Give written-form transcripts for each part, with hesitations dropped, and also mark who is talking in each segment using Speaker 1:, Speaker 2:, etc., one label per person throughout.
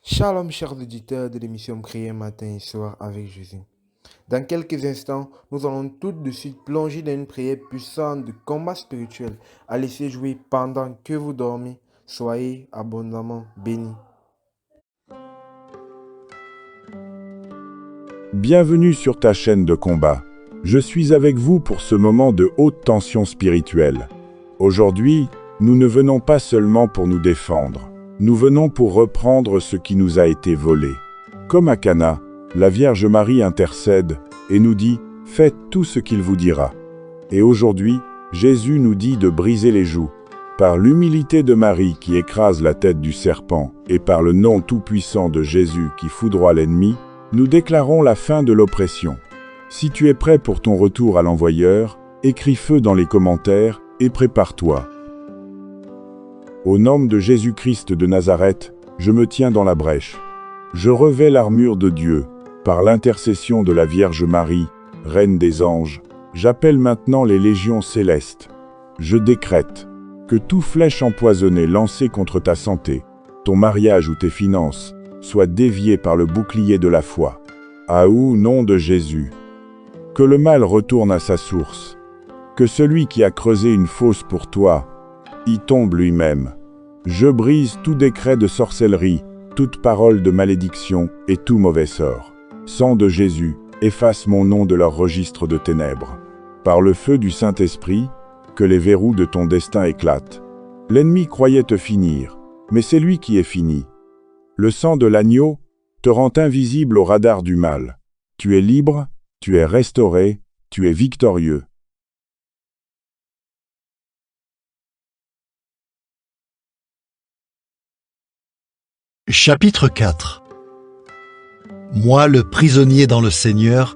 Speaker 1: Shalom, chers auditeurs de l'émission Prière matin et soir avec Jésus. Dans quelques instants, nous allons tout de suite plonger dans une prière puissante de combat spirituel à laisser jouer pendant que vous dormez. Soyez abondamment bénis.
Speaker 2: Bienvenue sur ta chaîne de combat. Je suis avec vous pour ce moment de haute tension spirituelle. Aujourd'hui, nous ne venons pas seulement pour nous défendre. Nous venons pour reprendre ce qui nous a été volé. Comme à Cana, la Vierge Marie intercède et nous dit « Faites tout ce qu'il vous dira ». Et aujourd'hui, Jésus nous dit de briser les jougs. Par l'humilité de Marie qui écrase la tête du serpent et par le nom tout-puissant de Jésus qui foudroie l'ennemi, nous déclarons la fin de l'oppression. Si tu es prêt pour ton retour à l'envoyeur, écris feu dans les commentaires et prépare-toi. Au nom de Jésus-Christ de Nazareth, je me tiens dans la brèche. Je revais l'armure de Dieu. Par l'intercession de la Vierge Marie, Reine des anges, j'appelle maintenant les légions célestes. Je décrète que toute flèche empoisonnée lancée contre ta santé, ton mariage ou tes finances, soit dévié par le bouclier de la foi. Au nom de Jésus. Que le mal retourne à sa source. Que celui qui a creusé une fosse pour toi y tombe lui-même. Je brise tout décret de sorcellerie, toute parole de malédiction et tout mauvais sort. Sang de Jésus, efface mon nom de leur registre de ténèbres. Par le feu du Saint-Esprit, que les verrous de ton destin éclatent. L'ennemi croyait te finir, mais c'est lui qui est fini. Le sang de l'agneau te rend invisible au radar du mal. Tu es libre, tu es restauré, tu es victorieux.
Speaker 3: Chapitre 4. Moi, le prisonnier dans le Seigneur,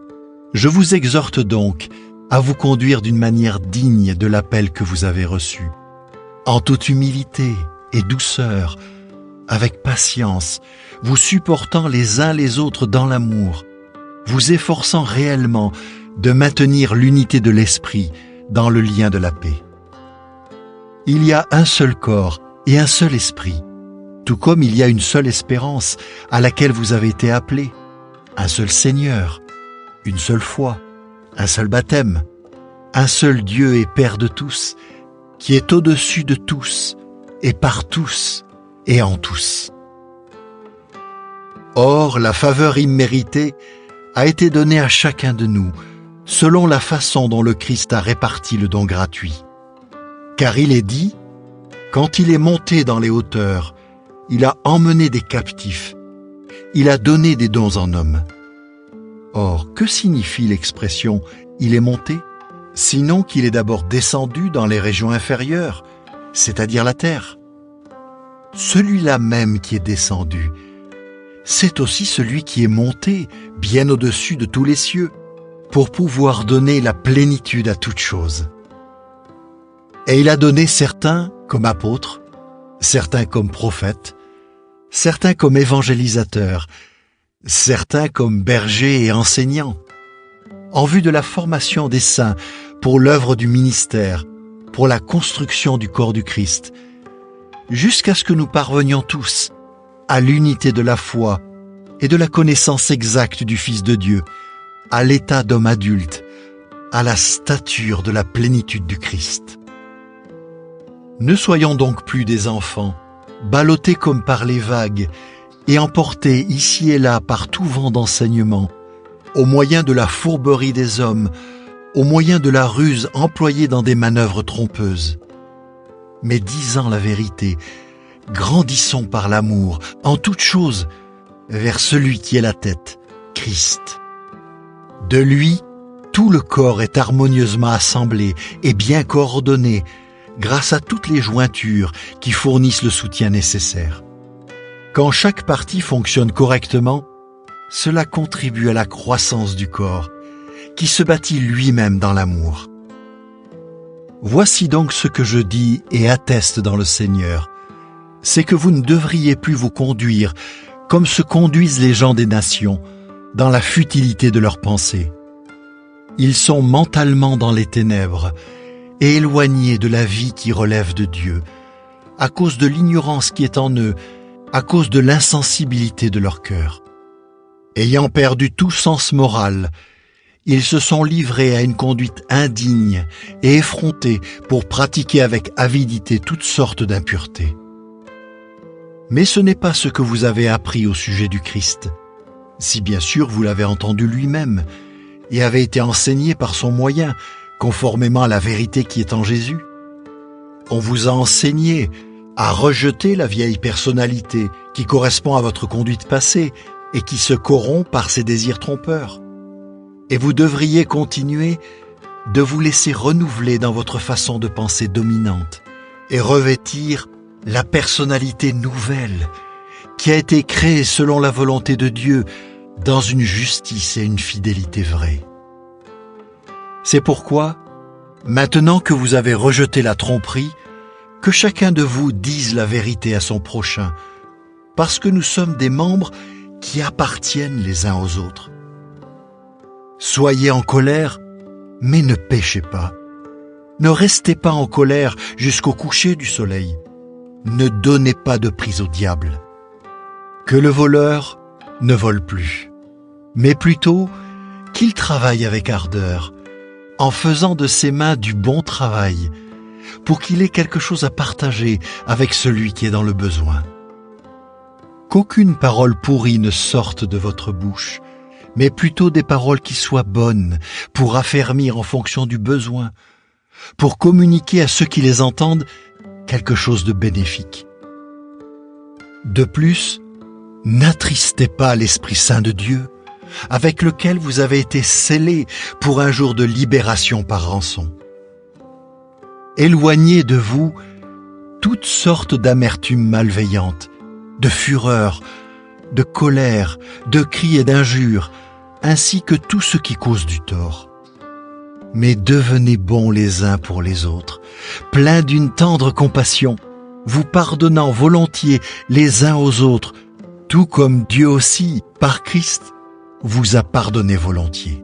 Speaker 3: je vous exhorte donc à vous conduire d'une manière digne de l'appel que vous avez reçu, en toute humilité et douceur, avec patience, vous supportant les uns les autres dans l'amour, vous efforçant réellement de maintenir l'unité de l'esprit dans le lien de la paix. Il y a un seul corps et un seul esprit, tout comme il y a une seule espérance à laquelle vous avez été appelés, un seul Seigneur, une seule foi, un seul baptême, un seul Dieu et Père de tous, qui est au-dessus de tous et par tous et en tous. Or, la faveur imméritée a été donnée à chacun de nous, selon la façon dont le Christ a réparti le don gratuit. Car il est dit, quand il est monté dans les hauteurs, il a emmené des captifs, il a donné des dons en hommes. Or, que signifie l'expression « il est monté » sinon qu'il est d'abord descendu dans les régions inférieures, c'est-à-dire la terre. Celui-là même qui est descendu, c'est aussi celui qui est monté bien au-dessus de tous les cieux, pour pouvoir donner la plénitude à toute chose. Et il a donné certains comme apôtres, certains comme prophètes, certains comme évangélisateurs, certains comme bergers et enseignants, en vue de la formation des saints pour l'œuvre du ministère, pour la construction du corps du Christ, jusqu'à ce que nous parvenions tous à l'unité de la foi et de la connaissance exacte du Fils de Dieu, à l'état d'homme adulte, à la stature de la plénitude du Christ. Ne soyons donc plus des enfants, ballottés comme par les vagues et emportés ici et là par tout vent d'enseignement, au moyen de la fourberie des hommes, au moyen de la ruse employée dans des manœuvres trompeuses. Mais disant la vérité, grandissons par l'amour, en toutes choses, vers celui qui est la tête, Christ. De lui, tout le corps est harmonieusement assemblé et bien coordonné, grâce à toutes les jointures qui fournissent le soutien nécessaire. Quand chaque partie fonctionne correctement, cela contribue à la croissance du corps, qui se bâtit lui-même dans l'amour. Voici donc ce que je dis et atteste dans le Seigneur, c'est que vous ne devriez plus vous conduire comme se conduisent les gens des nations, dans la futilité de leurs pensées. Ils sont mentalement dans les ténèbres et éloignés de la vie qui relève de Dieu, à cause de l'ignorance qui est en eux à cause de l'insensibilité de leur cœur. Ayant perdu tout sens moral, ils se sont livrés à une conduite indigne et effrontée pour pratiquer avec avidité toutes sortes d'impuretés. Mais ce n'est pas ce que vous avez appris au sujet du Christ, si bien sûr vous l'avez entendu lui-même et avez été enseigné par son moyen, conformément à la vérité qui est en Jésus. On vous a enseigné à rejeter la vieille personnalité qui correspond à votre conduite passée et qui se corrompt par ses désirs trompeurs. Et vous devriez continuer de vous laisser renouveler dans votre façon de penser dominante et revêtir la personnalité nouvelle qui a été créée selon la volonté de Dieu dans une justice et une fidélité vraie. C'est pourquoi, maintenant que vous avez rejeté la tromperie, que chacun de vous dise la vérité à son prochain, parce que nous sommes des membres qui appartiennent les uns aux autres. Soyez en colère, mais ne péchez pas. Ne restez pas en colère jusqu'au coucher du soleil. Ne donnez pas de prise au diable. Que le voleur ne vole plus, mais plutôt qu'il travaille avec ardeur, en faisant de ses mains du bon travail, pour qu'il ait quelque chose à partager avec celui qui est dans le besoin. Qu'aucune parole pourrie ne sorte de votre bouche, mais plutôt des paroles qui soient bonnes, pour affermir en fonction du besoin, pour communiquer à ceux qui les entendent quelque chose de bénéfique. De plus, n'attristez pas l'Esprit Saint de Dieu, avec lequel vous avez été scellés pour un jour de libération par rançon. Éloignez de vous toutes sortes d'amertumes malveillantes, de fureur, de colère, de cris et d'injures, ainsi que tout ce qui cause du tort. Mais devenez bons les uns pour les autres, pleins d'une tendre compassion, vous pardonnant volontiers les uns aux autres, tout comme Dieu aussi, par Christ, vous a pardonné volontiers.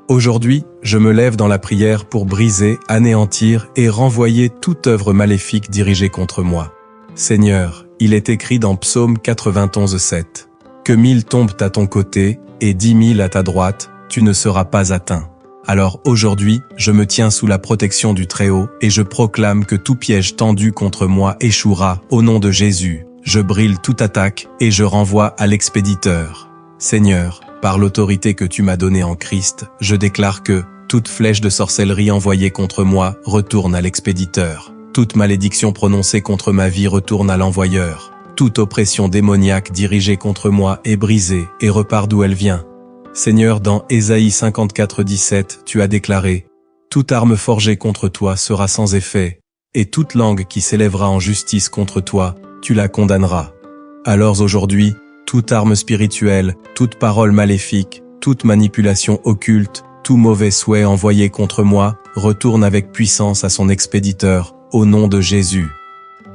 Speaker 4: Aujourd'hui, je me lève dans la prière pour briser, anéantir et renvoyer toute œuvre maléfique dirigée contre moi. Seigneur, il est écrit dans Psaume 91:7, « Que 1000 tombent à ton côté et 10 000 à ta droite, tu ne seras pas atteint. » Alors aujourd'hui, je me tiens sous la protection du Très-Haut et je proclame que tout piège tendu contre moi échouera au nom de Jésus. Je brille toute attaque et je renvoie à l'expéditeur. Seigneur, par l'autorité que tu m'as donnée en Christ, je déclare que toute flèche de sorcellerie envoyée contre moi retourne à l'expéditeur. Toute malédiction prononcée contre ma vie retourne à l'envoyeur. Toute oppression démoniaque dirigée contre moi est brisée et repart d'où elle vient. Seigneur, dans Ésaïe 54:17, tu as déclaré « Toute arme forgée contre toi sera sans effet, et toute langue qui s'élèvera en justice contre toi, tu la condamneras. » Alors aujourd'hui, toute arme spirituelle, toute parole maléfique, toute manipulation occulte, tout mauvais souhait envoyé contre moi, retourne avec puissance à son expéditeur, au nom de Jésus.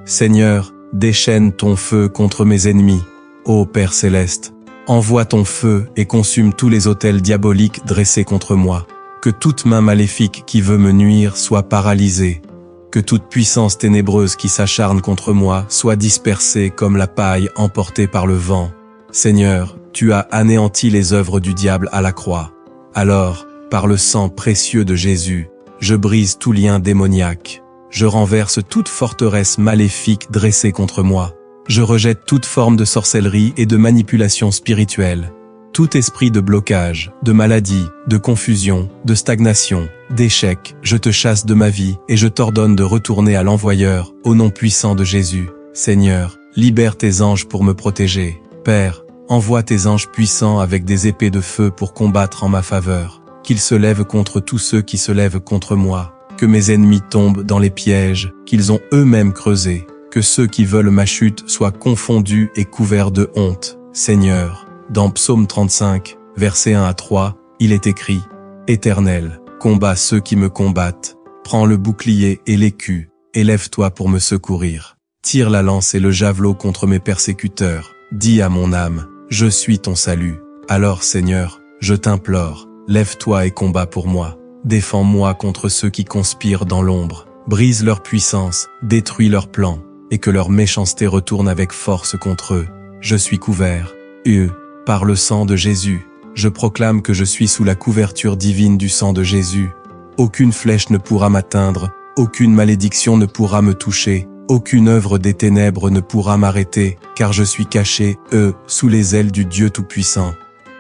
Speaker 4: Seigneur, déchaîne ton feu contre mes ennemis. Ô Père céleste, envoie ton feu et consume tous les autels diaboliques dressés contre moi. Que toute main maléfique qui veut me nuire soit paralysée. Que toute puissance ténébreuse qui s'acharne contre moi soit dispersée comme la paille emportée par le vent. Seigneur, tu as anéanti les œuvres du diable à la croix. Alors, par le sang précieux de Jésus, je brise tout lien démoniaque. Je renverse toute forteresse maléfique dressée contre moi. Je rejette toute forme de sorcellerie et de manipulation spirituelle. Tout esprit de blocage, de maladie, de confusion, de stagnation, d'échec, je te chasse de ma vie et je t'ordonne de retourner à l'envoyeur, au nom puissant de Jésus. Seigneur, libère tes anges pour me protéger. Père, envoie tes anges puissants avec des épées de feu pour combattre en ma faveur. Qu'ils se lèvent contre tous ceux qui se lèvent contre moi. Que mes ennemis tombent dans les pièges qu'ils ont eux-mêmes creusés. Que ceux qui veulent ma chute soient confondus et couverts de honte. Seigneur, dans Psaume 35, versets 1 à 3, il est écrit « Éternel, combat ceux qui me combattent. Prends le bouclier et l'écu, élève-toi pour me secourir. Tire la lance et le javelot contre mes persécuteurs. Dis à mon âme, je suis ton salut. Alors Seigneur, je t'implore, lève-toi et combat pour moi. Défends-moi contre ceux qui conspirent dans l'ombre. Brise leur puissance, détruis leurs plans. et que leur méchanceté retourne avec force contre eux. Je suis couvert, par le sang de Jésus. Je proclame que je suis sous la couverture divine du sang de Jésus. Aucune flèche ne pourra m'atteindre, aucune malédiction ne pourra me toucher, aucune œuvre des ténèbres ne pourra m'arrêter, car je suis caché, sous les ailes du Dieu Tout-Puissant.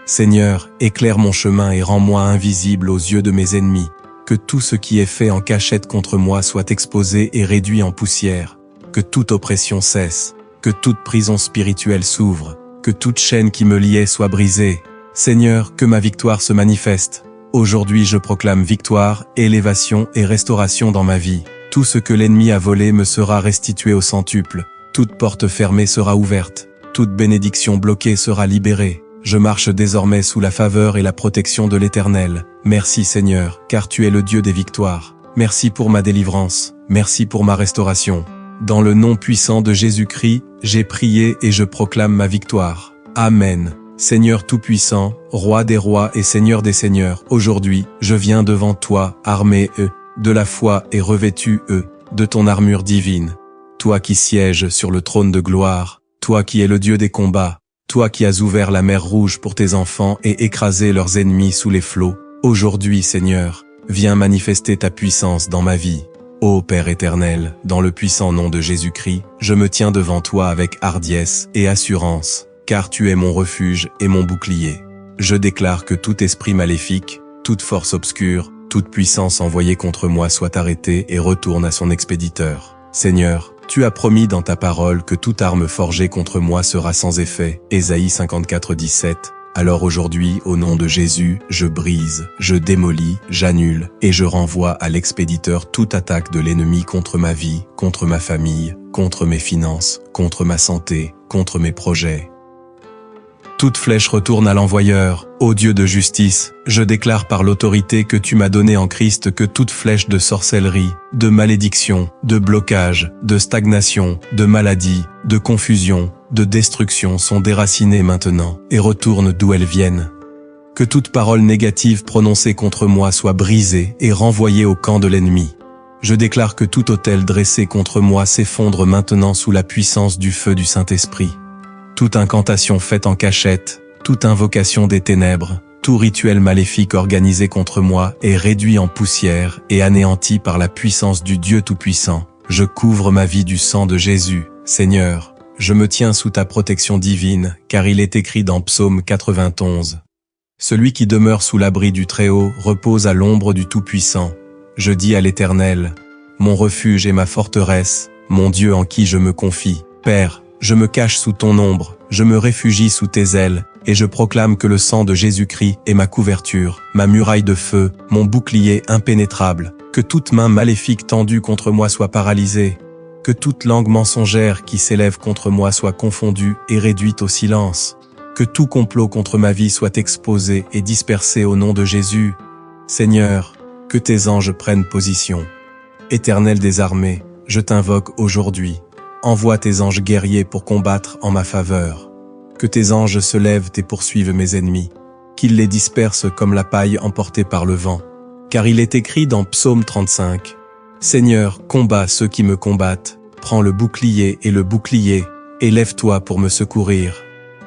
Speaker 4: Seigneur, éclaire mon chemin et rends-moi invisible aux yeux de mes ennemis. Que tout ce qui est fait en cachette contre moi soit exposé et réduit en poussière. Que toute oppression cesse. Que toute prison spirituelle s'ouvre. Que toute chaîne qui me liait soit brisée. Seigneur, que ma victoire se manifeste. Aujourd'hui je proclame victoire, élévation et restauration dans ma vie. Tout ce que l'ennemi a volé me sera restitué au centuple. Toute porte fermée sera ouverte. Toute bénédiction bloquée sera libérée. Je marche désormais sous la faveur et la protection de l'Éternel. Merci Seigneur, car tu es le Dieu des victoires. Merci pour ma délivrance. Merci pour ma restauration. Dans le nom puissant de Jésus-Christ, j'ai prié et je proclame ma victoire. Amen. Seigneur Tout-Puissant, Roi des rois et Seigneur des seigneurs, aujourd'hui, je viens devant toi, armé, de la foi et revêtu, de ton armure divine. Toi qui sièges sur le trône de gloire, toi qui es le Dieu des combats, toi qui as ouvert la mer Rouge pour tes enfants et écrasé leurs ennemis sous les flots, aujourd'hui, Seigneur, viens manifester ta puissance dans ma vie. Ô Père éternel, dans le puissant nom de Jésus-Christ, je me tiens devant toi avec hardiesse et assurance, car tu es mon refuge et mon bouclier. Je déclare que tout esprit maléfique, toute force obscure, toute puissance envoyée contre moi soit arrêtée et retourne à son expéditeur. Seigneur, tu as promis dans ta parole que toute arme forgée contre moi sera sans effet. Ésaïe 54, 17. Alors aujourd'hui, au nom de Jésus, je brise, je démolis, j'annule et je renvoie à l'expéditeur toute attaque de l'ennemi contre ma vie, contre ma famille, contre mes finances, contre ma santé, contre mes projets. Toute flèche retourne à l'envoyeur. Ô Dieu de justice, je déclare par l'autorité que tu m'as donnée en Christ que toute flèche de sorcellerie, de malédiction, de blocage, de stagnation, de maladie, de confusion, de destruction sont déracinées maintenant et retournent d'où elles viennent. Que toute parole négative prononcée contre moi soit brisée et renvoyée au camp de l'ennemi. Je déclare que tout autel dressé contre moi s'effondre maintenant sous la puissance du feu du Saint-Esprit. Toute incantation faite en cachette, toute invocation des ténèbres, tout rituel maléfique organisé contre moi est réduit en poussière et anéanti par la puissance du Dieu Tout-Puissant. Je couvre ma vie du sang de Jésus. Seigneur, je me tiens sous ta protection divine, car il est écrit dans Psaume 91. Celui qui demeure sous l'abri du Très-Haut repose à l'ombre du Tout-Puissant. Je dis à l'Éternel, mon refuge et ma forteresse, mon Dieu en qui je me confie. Père, je me cache sous ton ombre, je me réfugie sous tes ailes, et je proclame que le sang de Jésus-Christ est ma couverture, ma muraille de feu, mon bouclier impénétrable, que toute main maléfique tendue contre moi soit paralysée, que toute langue mensongère qui s'élève contre moi soit confondue et réduite au silence, que tout complot contre ma vie soit exposé et dispersé au nom de Jésus. Seigneur, que tes anges prennent position. Éternel des armées, je t'invoque aujourd'hui. Envoie tes anges guerriers pour combattre en ma faveur. Que tes anges se lèvent et poursuivent mes ennemis, qu'ils les dispersent comme la paille emportée par le vent. Car il est écrit dans Psaume 35, « Seigneur, combats ceux qui me combattent, prends le bouclier, et lève-toi pour me secourir.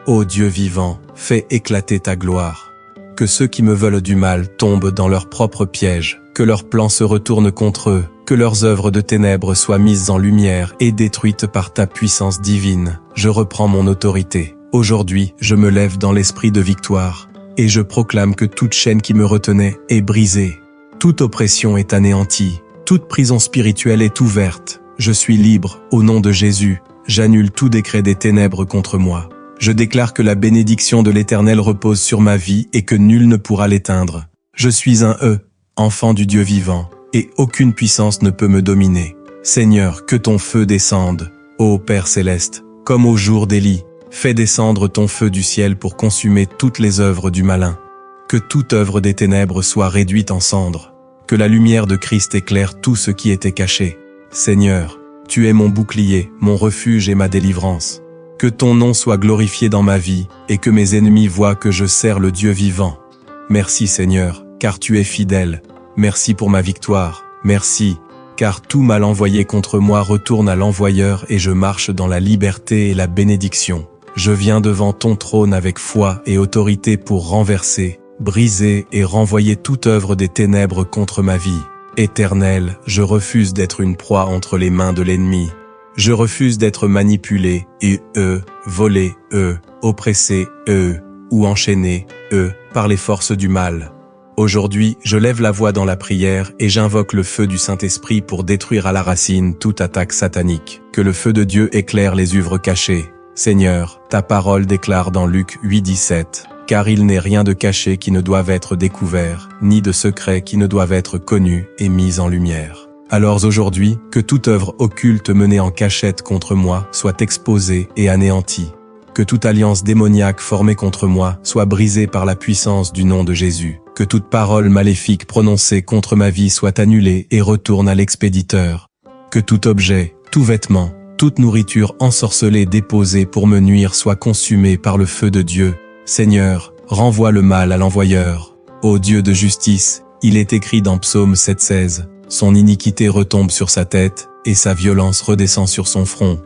Speaker 4: Ô Dieu vivant, fais éclater ta gloire. Que ceux qui me veulent du mal tombent dans leur propre piège, que leurs plans se retournent contre eux, que leurs œuvres de ténèbres soient mises en lumière et détruites par ta puissance divine. Je reprends mon autorité. Aujourd'hui, je me lève dans l'esprit de victoire, et je proclame que toute chaîne qui me retenait est brisée. Toute oppression est anéantie, toute prison spirituelle est ouverte. Je suis libre, au nom de Jésus. J'annule tout décret des ténèbres contre moi. Je déclare que la bénédiction de l'Éternel repose sur ma vie et que nul ne pourra l'éteindre. Je suis un enfant du Dieu vivant, et aucune puissance ne peut me dominer. Seigneur, que ton feu descende, ô Père céleste, comme au jour d'Élie. Fais descendre ton feu du ciel pour consumer toutes les œuvres du malin. Que toute œuvre des ténèbres soit réduite en cendres. Que la lumière de Christ éclaire tout ce qui était caché. Seigneur, tu es mon bouclier, mon refuge et ma délivrance. Que ton nom soit glorifié dans ma vie, et que mes ennemis voient que je sers le Dieu vivant. Merci Seigneur, car tu es fidèle. Merci pour ma victoire. Merci, car tout mal envoyé contre moi retourne à l'envoyeur et je marche dans la liberté et la bénédiction. Je viens devant ton trône avec foi et autorité pour renverser, briser et renvoyer toute œuvre des ténèbres contre ma vie. Éternel, je refuse d'être une proie entre les mains de l'ennemi. Je refuse d'être manipulé et volé, oppressé, ou enchaîné, par les forces du mal. Aujourd'hui, je lève la voix dans la prière et j'invoque le feu du Saint-Esprit pour détruire à la racine toute attaque satanique. Que le feu de Dieu éclaire les œuvres cachées. Seigneur, ta parole déclare dans Luc 8,17 « Car il n'est rien de caché qui ne doive être découvert, ni de secret qui ne doive être connu et mis en lumière. » Alors aujourd'hui, que toute œuvre occulte menée en cachette contre moi soit exposée et anéantie. Que toute alliance démoniaque formée contre moi soit brisée par la puissance du nom de Jésus. Que toute parole maléfique prononcée contre ma vie soit annulée et retourne à l'expéditeur. Que tout objet, tout vêtement, toute nourriture ensorcelée déposée pour me nuire soit consumée par le feu de Dieu. Seigneur, renvoie le mal à l'envoyeur. Ô Dieu de justice, il est écrit dans Psaume 7,16, « Son iniquité retombe sur sa tête, et sa violence redescend sur son front. »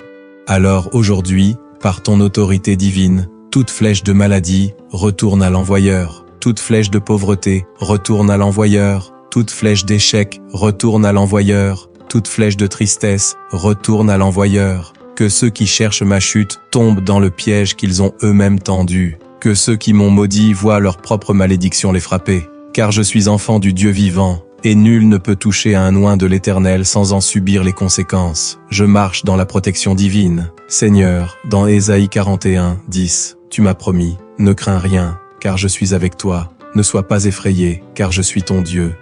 Speaker 4: Alors aujourd'hui, par ton autorité divine, toute flèche de maladie retourne à l'envoyeur. Toute flèche de pauvreté retourne à l'envoyeur. Toute flèche d'échec retourne à l'envoyeur. Toute flèche de tristesse retourne à l'envoyeur. Que ceux qui cherchent ma chute tombent dans le piège qu'ils ont eux-mêmes tendu. Que ceux qui m'ont maudit voient leur propre malédiction les frapper. Car je suis enfant du Dieu vivant, et nul ne peut toucher à un oint de l'Éternel sans en subir les conséquences. Je marche dans la protection divine. Seigneur, dans Ésaïe 41:10, tu m'as promis, ne crains rien, car je suis avec toi. Ne sois pas effrayé, car je suis ton Dieu.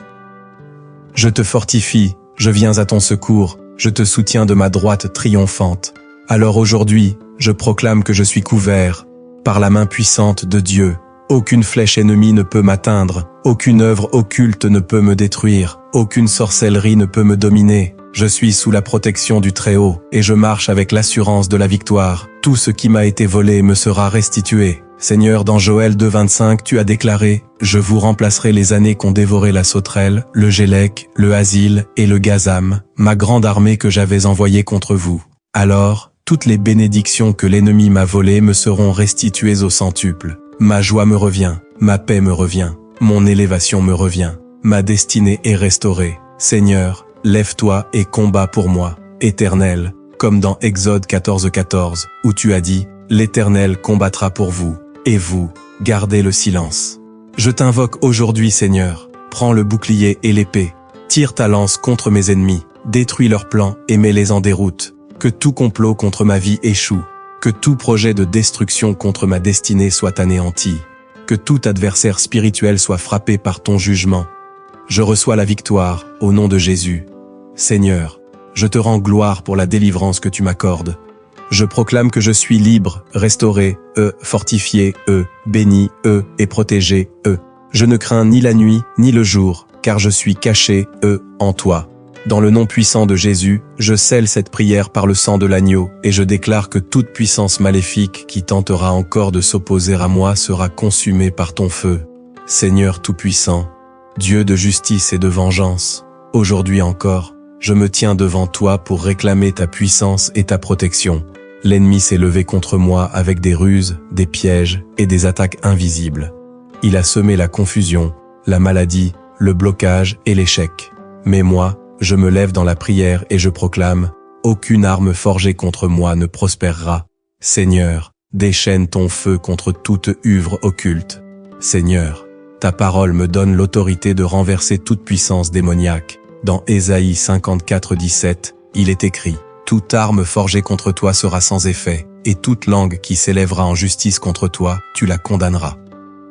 Speaker 4: Je te fortifie, je viens à ton secours, je te soutiens de ma droite triomphante. Alors aujourd'hui, je proclame que je suis couvert par la main puissante de Dieu. Aucune flèche ennemie ne peut m'atteindre, aucune œuvre occulte ne peut me détruire, aucune sorcellerie ne peut me dominer. Je suis sous la protection du Très-Haut, et je marche avec l'assurance de la victoire. Tout ce qui m'a été volé me sera restitué. Seigneur, dans Joël 2,25, tu as déclaré « Je vous remplacerai les années qu'ont dévoré la sauterelle, le gélec, le asile et le gazam, ma grande armée que j'avais envoyée contre vous. » Alors, toutes les bénédictions que l'ennemi m'a volées me seront restituées au centuple. Ma joie me revient, ma paix me revient, mon élévation me revient, ma destinée est restaurée. Seigneur, lève-toi et combat pour moi, Éternel, comme dans Exode 14:14, où tu as dit « L'Éternel combattra pour vous, et vous, gardez le silence. » Je t'invoque aujourd'hui, Seigneur, prends le bouclier et l'épée, tire ta lance contre mes ennemis, détruis leurs plans et mets-les en déroute. Que tout complot contre ma vie échoue. Que tout projet de destruction contre ma destinée soit anéanti. Que tout adversaire spirituel soit frappé par ton jugement. Je reçois la victoire, au nom de Jésus. Seigneur, je te rends gloire pour la délivrance que tu m'accordes. Je proclame que je suis libre, restauré, fortifié, béni, et protégé, Je ne crains ni la nuit, ni le jour, car je suis caché, en toi. Dans le nom puissant de Jésus, je scelle cette prière par le sang de l'agneau et je déclare que toute puissance maléfique qui tentera encore de s'opposer à moi sera consumée par ton feu. Seigneur Tout-Puissant, Dieu de justice et de vengeance, aujourd'hui encore, je me tiens devant toi pour réclamer ta puissance et ta protection. L'ennemi s'est levé contre moi avec des ruses, des pièges et des attaques invisibles. Il a semé la confusion, la maladie, le blocage et l'échec. Mais moi, je me lève dans la prière et je proclame « Aucune arme forgée contre moi ne prospérera. Seigneur, déchaîne ton feu contre toute œuvre occulte. Seigneur, ta parole me donne l'autorité de renverser toute puissance démoniaque. Dans Ésaïe 54:17, il est écrit « Toute arme forgée contre toi sera sans effet, et toute langue qui s'élèvera en justice contre toi, tu la condamneras. »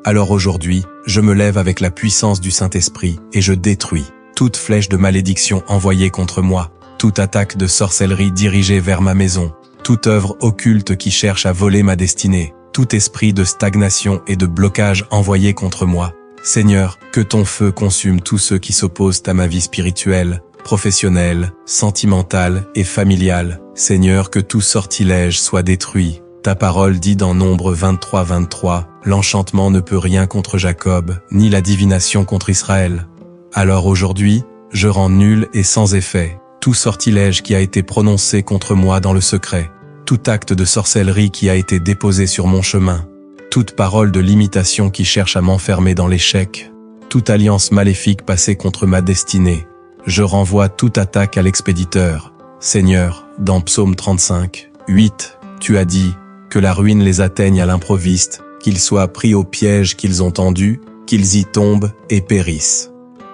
Speaker 4: Alors aujourd'hui, je me lève avec la puissance du Saint-Esprit et je détruis toute flèche de malédiction envoyée contre moi, toute attaque de sorcellerie dirigée vers ma maison, toute œuvre occulte qui cherche à voler ma destinée, tout esprit de stagnation et de blocage envoyé contre moi. Seigneur, que ton feu consume tous ceux qui s'opposent à ma vie spirituelle, professionnelle, sentimentale et familiale. Seigneur, que tout sortilège soit détruit. Ta parole dit dans Nombre 23:23, l'enchantement ne peut rien contre Jacob, ni la divination contre Israël. Alors aujourd'hui, je rends nul et sans effet tout sortilège qui a été prononcé contre moi dans le secret, tout acte de sorcellerie qui a été déposé sur mon chemin, toute parole de limitation qui cherche à m'enfermer dans l'échec, toute alliance maléfique passée contre ma destinée, je renvoie toute attaque à l'expéditeur. Seigneur, dans Psaume 35, 8, tu as dit que la ruine les atteigne à l'improviste, qu'ils soient pris au piège qu'ils ont tendu, qu'ils y tombent et périssent.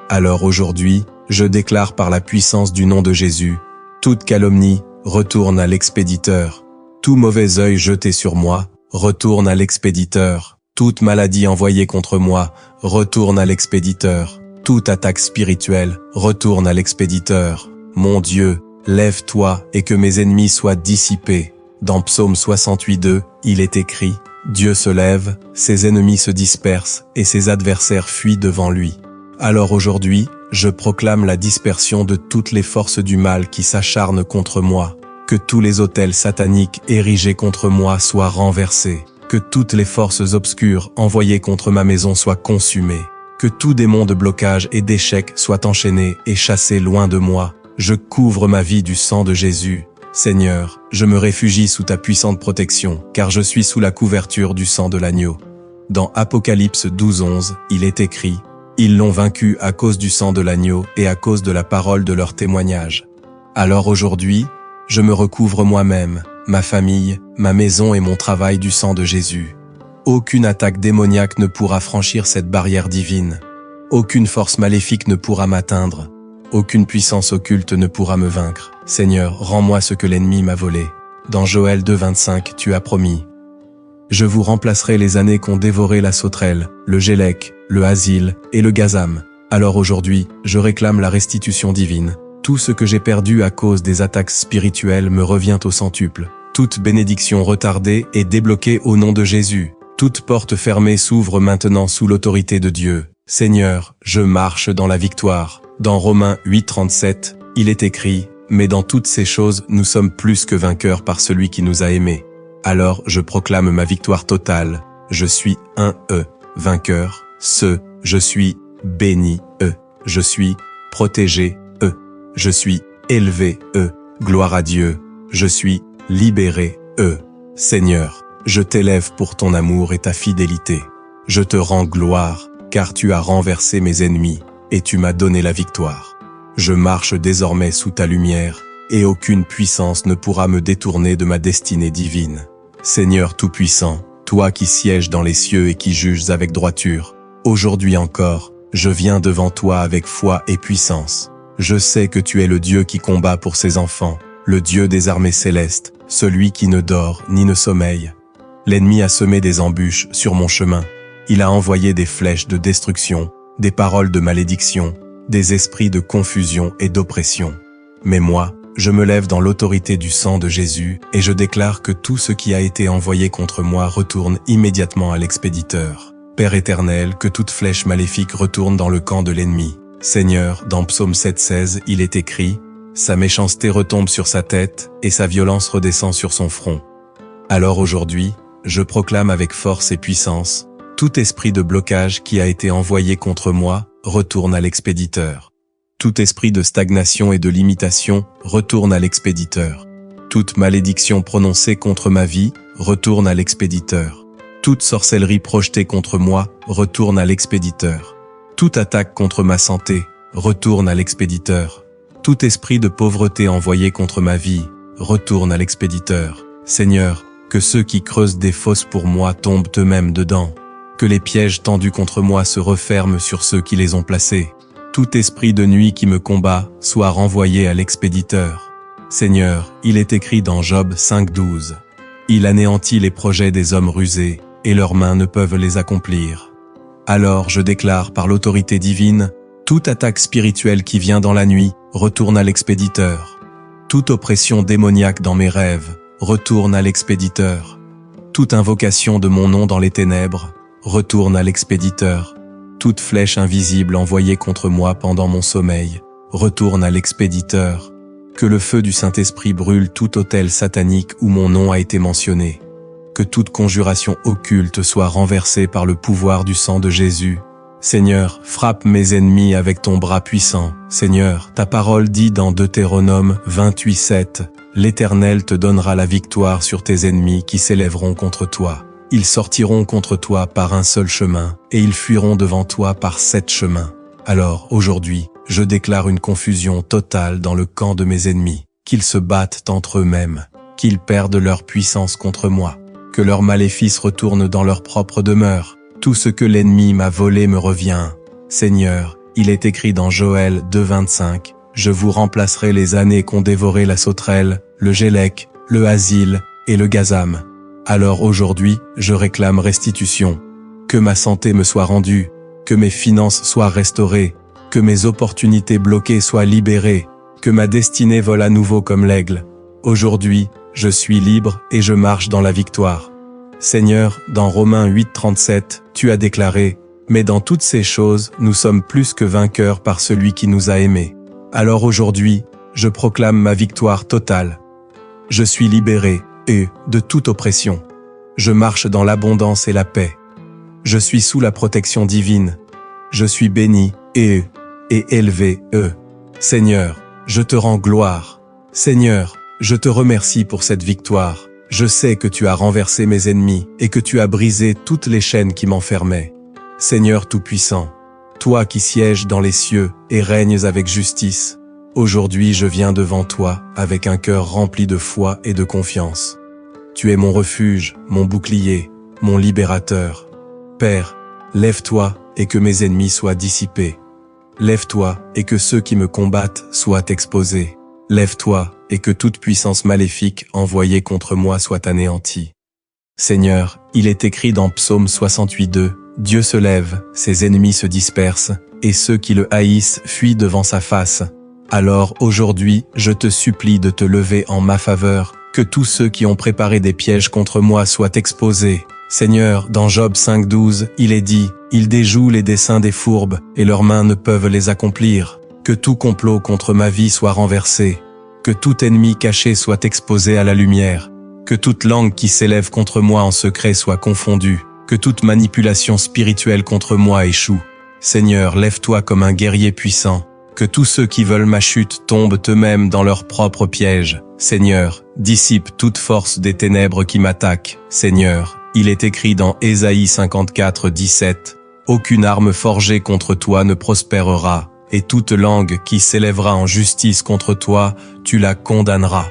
Speaker 4: Alors aujourd'hui, je déclare par la puissance du nom de Jésus, toute calomnie retourne à l'expéditeur, tout mauvais œil jeté sur moi retourne à l'expéditeur, toute maladie envoyée contre moi retourne à l'expéditeur, toute attaque spirituelle retourne à l'expéditeur. Mon Dieu, lève-toi et que mes ennemis soient dissipés. Dans Psaume 68:2, il est écrit, Dieu se lève, ses ennemis se dispersent et ses adversaires fuient devant lui. Alors aujourd'hui, je proclame la dispersion de toutes les forces du mal qui s'acharnent contre moi, que tous les autels sataniques érigés contre moi soient renversés, que toutes les forces obscures envoyées contre ma maison soient consumées, que tout démon de blocage et d'échec soit enchaîné et chassé loin de moi. Je couvre ma vie du sang de Jésus. Seigneur, je me réfugie sous ta puissante protection, car je suis sous la couverture du sang de l'agneau. Dans Apocalypse 12:11, il est écrit, ils l'ont vaincu à cause du sang de l'agneau et à cause de la parole de leur témoignage. Alors aujourd'hui, je me recouvre moi-même, ma famille, ma maison et mon travail du sang de Jésus. Aucune attaque démoniaque ne pourra franchir cette barrière divine. Aucune force maléfique ne pourra m'atteindre. Aucune puissance occulte ne pourra me vaincre. Seigneur, rends-moi ce que l'ennemi m'a volé. Dans Joël 2:25, tu as promis. Je vous remplacerai les années qu'ont dévoré la sauterelle, le gélec, le asile et le gazam. Alors aujourd'hui, je réclame la restitution divine. Tout ce que j'ai perdu à cause des attaques spirituelles me revient au centuple. Toute bénédiction retardée est débloquée au nom de Jésus. Toute porte fermée s'ouvre maintenant sous l'autorité de Dieu. Seigneur, je marche dans la victoire. Dans Romains 8:37, il est écrit, « Mais dans toutes ces choses, nous sommes plus que vainqueurs par celui qui nous a aimés. » Alors je proclame ma victoire totale. Je suis vainqueur. Je suis béni. Je suis protégé. Je suis élevé. Gloire à Dieu. Je suis libéré. Seigneur, je t'élève pour ton amour et ta fidélité. Je te rends gloire, car tu as renversé mes ennemis et tu m'as donné la victoire. Je marche désormais sous ta lumière et aucune puissance ne pourra me détourner de ma destinée divine. Seigneur Tout-Puissant, toi qui sièges dans les cieux et qui juges avec droiture, aujourd'hui encore, je viens devant toi avec foi et puissance. Je sais que tu es le Dieu qui combat pour ses enfants, le Dieu des armées célestes, celui qui ne dort ni ne sommeille. L'ennemi a semé des embûches sur mon chemin. Il a envoyé des flèches de destruction, des paroles de malédiction, des esprits de confusion et d'oppression. Mais moi, je me lève dans l'autorité du sang de Jésus et je déclare que tout ce qui a été envoyé contre moi retourne immédiatement à l'expéditeur. Père éternel, que toute flèche maléfique retourne dans le camp de l'ennemi. Seigneur, dans Psaume 7:16, il est écrit, « Sa méchanceté retombe sur sa tête et sa violence redescend sur son front. » Alors aujourd'hui, je proclame avec force et puissance, tout esprit de blocage qui a été envoyé contre moi retourne à l'expéditeur. Tout esprit de stagnation et de limitation retourne à l'expéditeur. Toute malédiction prononcée contre ma vie retourne à l'expéditeur. Toute sorcellerie projetée contre moi retourne à l'expéditeur. Toute attaque contre ma santé retourne à l'expéditeur. Tout esprit de pauvreté envoyé contre ma vie retourne à l'expéditeur. Seigneur, que ceux qui creusent des fosses pour moi tombent eux-mêmes dedans. Que les pièges tendus contre moi se referment sur ceux qui les ont placés. Tout esprit de nuit qui me combat soit renvoyé à l'expéditeur. Seigneur, il est écrit dans Job 5:12. Il anéantit les projets des hommes rusés, et leurs mains ne peuvent les accomplir. Alors je déclare par l'autorité divine, toute attaque spirituelle qui vient dans la nuit retourne à l'expéditeur. Toute oppression démoniaque dans mes rêves retourne à l'expéditeur. Toute invocation de mon nom dans les ténèbres retourne à l'expéditeur. Toute flèche invisible envoyée contre moi pendant mon sommeil retourne à l'expéditeur. Que le feu du Saint-Esprit brûle tout autel satanique où mon nom a été mentionné. Que toute conjuration occulte soit renversée par le pouvoir du sang de Jésus. Seigneur, frappe mes ennemis avec ton bras puissant. Seigneur, ta parole dit dans Deutéronome 28:7, l'Éternel te donnera la victoire sur tes ennemis qui s'élèveront contre toi. Ils sortiront contre toi par un seul chemin, et ils fuiront devant toi par 7 chemins. Alors, aujourd'hui, je déclare une confusion totale dans le camp de mes ennemis, qu'ils se battent entre eux-mêmes, qu'ils perdent leur puissance contre moi, que leurs maléfices retournent dans leur propre demeure. Tout ce que l'ennemi m'a volé me revient. Seigneur, il est écrit dans Joël 2:25, je vous remplacerai les années qu'ont dévoré la sauterelle, le gélec, le asile et le gazam. Alors aujourd'hui, je réclame restitution. Que ma santé me soit rendue, que mes finances soient restaurées, que mes opportunités bloquées soient libérées, que ma destinée vole à nouveau comme l'aigle. Aujourd'hui, je suis libre et je marche dans la victoire. Seigneur, dans Romains 8:37, tu as déclaré, « Mais dans toutes ces choses, nous sommes plus que vainqueurs par celui qui nous a aimés. » Alors aujourd'hui, je proclame ma victoire totale. Je suis libéré, de toute oppression. Je marche dans l'abondance et la paix. Je suis sous la protection divine. Je suis béni, et élevé, Seigneur, je te rends gloire. Seigneur, je te remercie pour cette victoire. Je sais que tu as renversé mes ennemis et que tu as brisé toutes les chaînes qui m'enfermaient. Seigneur Tout-Puissant, toi qui sièges dans les cieux et règnes avec justice, aujourd'hui je viens devant toi avec un cœur rempli de foi et de confiance. Tu es mon refuge, mon bouclier, mon libérateur. Père, lève-toi et que mes ennemis soient dissipés. Lève-toi et que ceux qui me combattent soient exposés. Lève-toi et que toute puissance maléfique envoyée contre moi soit anéantie. Seigneur, il est écrit dans Psaume 68:2, Dieu se lève, ses ennemis se dispersent, et ceux qui le haïssent fuient devant sa face. Alors aujourd'hui, je te supplie de te lever en ma faveur, que tous ceux qui ont préparé des pièges contre moi soient exposés. Seigneur, dans Job 5:12, il est dit, ils déjouent les desseins des fourbes, et leurs mains ne peuvent les accomplir. Que tout complot contre ma vie soit renversé. Que tout ennemi caché soit exposé à la lumière. Que toute langue qui s'élève contre moi en secret soit confondue. Que toute manipulation spirituelle contre moi échoue. Seigneur, lève-toi comme un guerrier puissant. Que tous ceux qui veulent ma chute tombent eux-mêmes dans leurs propres pièges. Seigneur, dissipe toute force des ténèbres qui m'attaquent. Seigneur, il est écrit dans Ésaïe 54:17, « Aucune arme forgée contre toi ne prospérera. Et toute langue qui s'élèvera en justice contre toi, tu la condamneras. »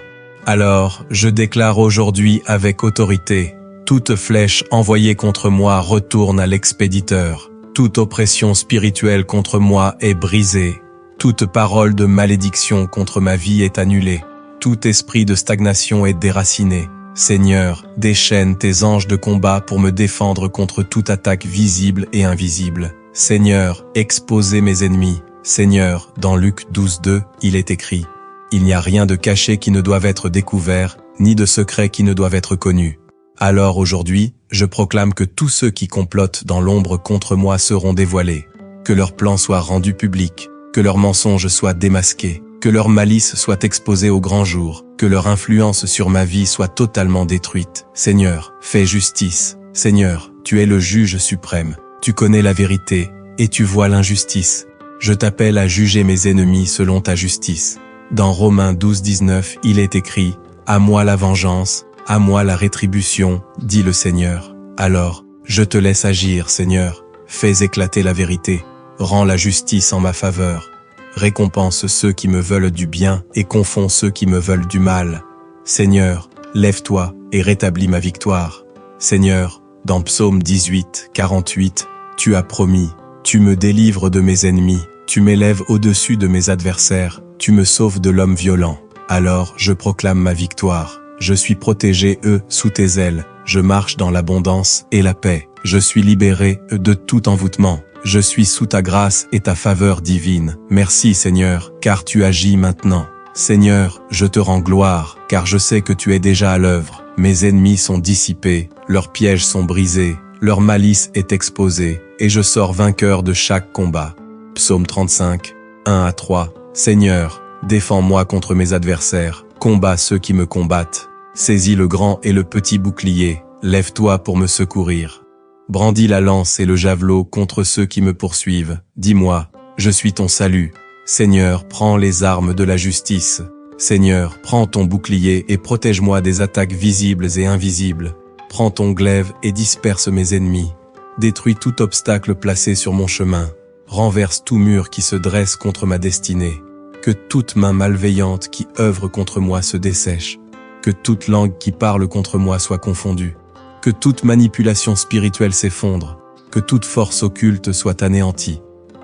Speaker 4: Alors, je déclare aujourd'hui avec autorité, toute flèche envoyée contre moi retourne à l'expéditeur. Toute oppression spirituelle contre moi est brisée. Toute parole de malédiction contre ma vie est annulée. Tout esprit de stagnation est déraciné. Seigneur, déchaîne tes anges de combat pour me défendre contre toute attaque visible et invisible. Seigneur, exposez mes ennemis. Seigneur, dans Luc 12:2, il est écrit, « Il n'y a rien de caché qui ne doive être découvert, ni de secret qui ne doive être connu. » Alors aujourd'hui, je proclame que tous ceux qui complotent dans l'ombre contre moi seront dévoilés, que leurs plans soient rendus publics, que leurs mensonges soient démasqués, que leur malice soit exposée au grand jour, que leur influence sur ma vie soit totalement détruite. Seigneur, fais justice. Seigneur, tu es le juge suprême, tu connais la vérité, et tu vois l'injustice. Je t'appelle à juger mes ennemis selon ta justice. Dans Romains 12:19, il est écrit, « À moi la vengeance, à moi la rétribution, dit le Seigneur. » Alors, je te laisse agir, Seigneur. Fais éclater la vérité. Rends la justice en ma faveur. Récompense ceux qui me veulent du bien et confonds ceux qui me veulent du mal. Seigneur, lève-toi et rétablis ma victoire. Seigneur, dans Psaume 18:48, tu as promis, tu me délivres de mes ennemis. Tu m'élèves au-dessus de mes adversaires, tu me sauves de l'homme violent. Alors je proclame ma victoire. Je suis protégé, sous tes ailes. Je marche dans l'abondance et la paix. Je suis libéré de tout envoûtement. Je suis sous ta grâce et ta faveur divine. Merci Seigneur, car tu agis maintenant. Seigneur, je te rends gloire, car je sais que tu es déjà à l'œuvre. Mes ennemis sont dissipés, leurs pièges sont brisés, leur malice est exposée, et je sors vainqueur de chaque combat. Psaume 35, 1-3. Seigneur, défends-moi contre mes adversaires, combats ceux qui me combattent. Saisis le grand et le petit bouclier, lève-toi pour me secourir. Brandis la lance et le javelot contre ceux qui me poursuivent. Dis-moi, je suis ton salut. Seigneur, prends les armes de la justice. Seigneur, prends ton bouclier et protège-moi des attaques visibles et invisibles. Prends ton glaive et disperse mes ennemis. Détruis tout obstacle placé sur mon chemin. Renverse tout mur qui se dresse contre ma destinée. Que toute main malveillante qui œuvre contre moi se dessèche. Que toute langue qui parle contre moi soit confondue. Que toute manipulation spirituelle s'effondre. Que toute force occulte soit anéantie.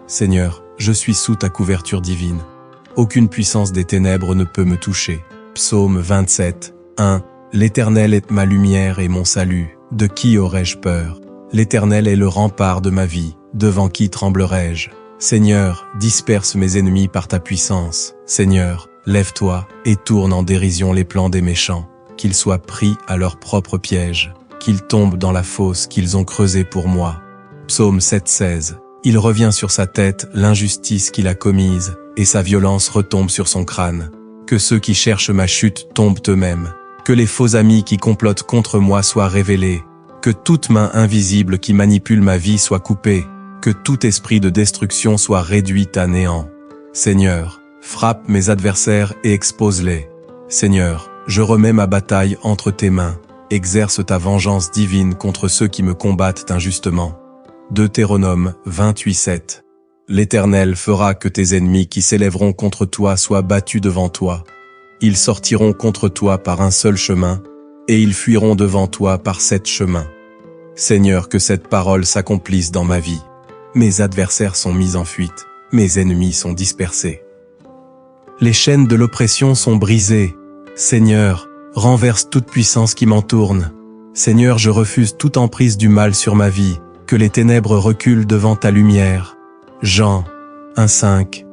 Speaker 4: Seigneur, je suis sous ta couverture divine. Aucune puissance des ténèbres ne peut me toucher. Psaume 27, 1. L'Éternel est ma lumière et mon salut. De qui aurais-je peur? L'Éternel est le rempart de ma vie. Devant qui tremblerai-je? Seigneur, disperse mes ennemis par ta puissance. Seigneur, lève-toi et tourne en dérision les plans des méchants. Qu'ils soient pris à leur propre piège. Qu'ils tombent dans la fosse qu'ils ont creusée pour moi. Psaume 7,16. Il revient sur sa tête l'injustice qu'il a commise, et sa violence retombe sur son crâne. Que ceux qui cherchent ma chute tombent eux-mêmes. Que les faux amis qui complotent contre moi soient révélés. Que toute main invisible qui manipule ma vie soit coupée. Que tout esprit de destruction soit réduit à néant. Seigneur, frappe mes adversaires et expose-les. Seigneur, je remets ma bataille entre tes mains. Exerce ta vengeance divine contre ceux qui me combattent injustement. Deutéronome 28:7. L'Éternel fera que tes ennemis qui s'élèveront contre toi soient battus devant toi. Ils sortiront contre toi par un seul chemin, et ils fuiront devant toi par 7 chemins. Seigneur, que cette parole s'accomplisse dans ma vie. Mes adversaires sont mis en fuite, mes ennemis sont dispersés. Les chaînes de l'oppression sont brisées. Seigneur, renverse toute puissance qui m'entourne. Seigneur, je refuse toute emprise du mal sur ma vie. Que les ténèbres reculent devant ta lumière. Jean 1,5.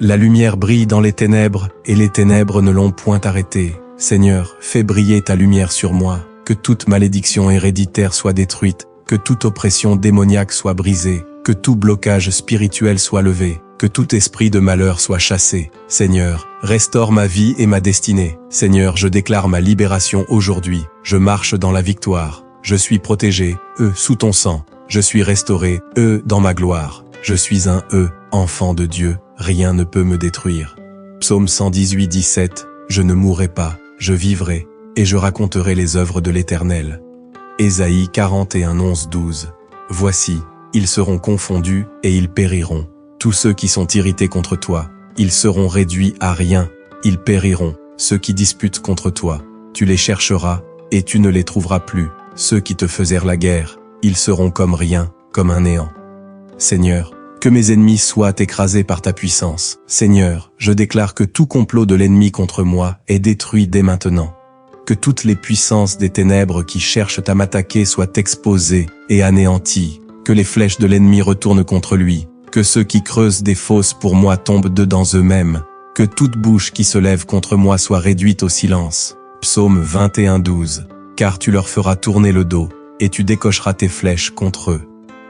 Speaker 4: La lumière brille dans les ténèbres, et les ténèbres ne l'ont point arrêtée. Seigneur, fais briller ta lumière sur moi. Que toute malédiction héréditaire soit détruite, que toute oppression démoniaque soit brisée, que tout blocage spirituel soit levé, que tout esprit de malheur soit chassé. Seigneur, restaure ma vie et ma destinée. Seigneur, je déclare ma libération aujourd'hui. Je marche dans la victoire. Je suis protégé, sous ton sang. Je suis restauré, dans ma gloire. Je suis un enfant de Dieu, rien ne peut me détruire. Psaume 118:17. Je ne mourrai pas, je vivrai, et je raconterai les œuvres de l'Éternel. Ésaïe 41:11-12. Voici, ils seront confondus et ils périront. Tous ceux qui sont irrités contre toi, ils seront réduits à rien, ils périront. Ceux qui disputent contre toi, tu les chercheras, et tu ne les trouveras plus. Ceux qui te faisèrent la guerre, ils seront comme rien, comme un néant. Seigneur, que mes ennemis soient écrasés par ta puissance. Seigneur, je déclare que tout complot de l'ennemi contre moi est détruit dès maintenant. Que toutes les puissances des ténèbres qui cherchent à m'attaquer soient exposées et anéanties. Que les flèches de l'ennemi retournent contre lui. Que ceux qui creusent des fosses pour moi tombent dedans eux-mêmes. Que toute bouche qui se lève contre moi soit réduite au silence. Psaume 21:12. Car tu leur feras tourner le dos, et tu décocheras tes flèches contre eux.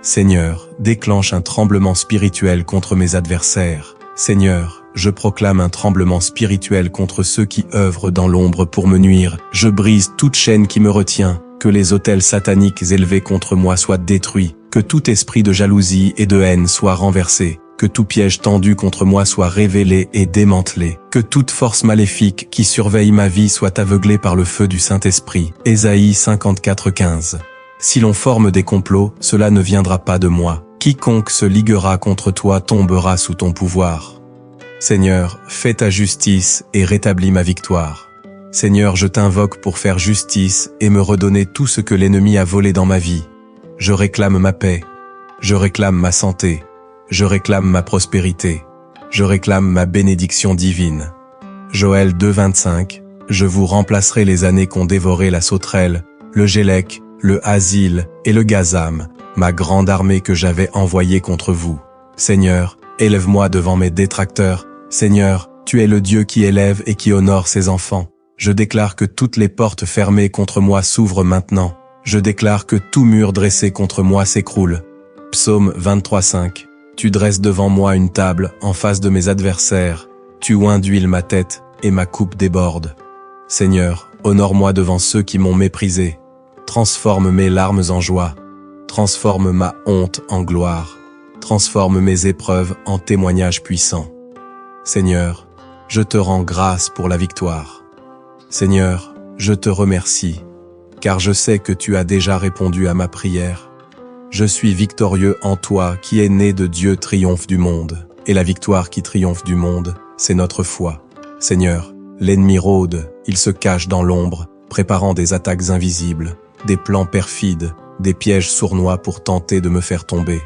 Speaker 4: Seigneur, déclenche un tremblement spirituel contre mes adversaires. Seigneur, je proclame un tremblement spirituel contre ceux qui œuvrent dans l'ombre pour me nuire. Je brise toute chaîne qui me retient. Que les autels sataniques élevés contre moi soient détruits. Que tout esprit de jalousie et de haine soit renversé. Que tout piège tendu contre moi soit révélé et démantelé. Que toute force maléfique qui surveille ma vie soit aveuglée par le feu du Saint-Esprit. Ésaïe 54:15. Si l'on forme des complots, cela ne viendra pas de moi. Quiconque se liguera contre toi tombera sous ton pouvoir. Seigneur, fais ta justice et rétablis ma victoire. Seigneur, je t'invoque pour faire justice et me redonner tout ce que l'ennemi a volé dans ma vie. Je réclame ma paix. Je réclame ma santé. Je réclame ma prospérité. Je réclame ma bénédiction divine. Joël 2:25. Je vous remplacerai les années qu'ont dévoré la sauterelle, le gélec, le asile et le gazam, ma grande armée que j'avais envoyée contre vous. Seigneur, élève-moi devant mes détracteurs. Seigneur, tu es le Dieu qui élève et qui honore ses enfants. Je déclare que toutes les portes fermées contre moi s'ouvrent maintenant. Je déclare que tout mur dressé contre moi s'écroule. Psaume 23:5. Tu dresses devant moi une table en face de mes adversaires. Tu oins d'huile ma tête et ma coupe déborde. Seigneur, honore-moi devant ceux qui m'ont méprisé. Transforme mes larmes en joie. transforme ma honte en gloire, transforme mes épreuves en témoignages puissants. Seigneur, je te rends grâce pour la victoire. Seigneur, je te remercie, car je sais que tu as déjà répondu à ma prière. Je suis victorieux en toi qui est né de Dieu triomphe du monde, et la victoire qui triomphe du monde, c'est notre foi. Seigneur, l'ennemi rôde, il se cache dans l'ombre, préparant des attaques invisibles, des plans perfides, des pièges sournois pour tenter de me faire tomber.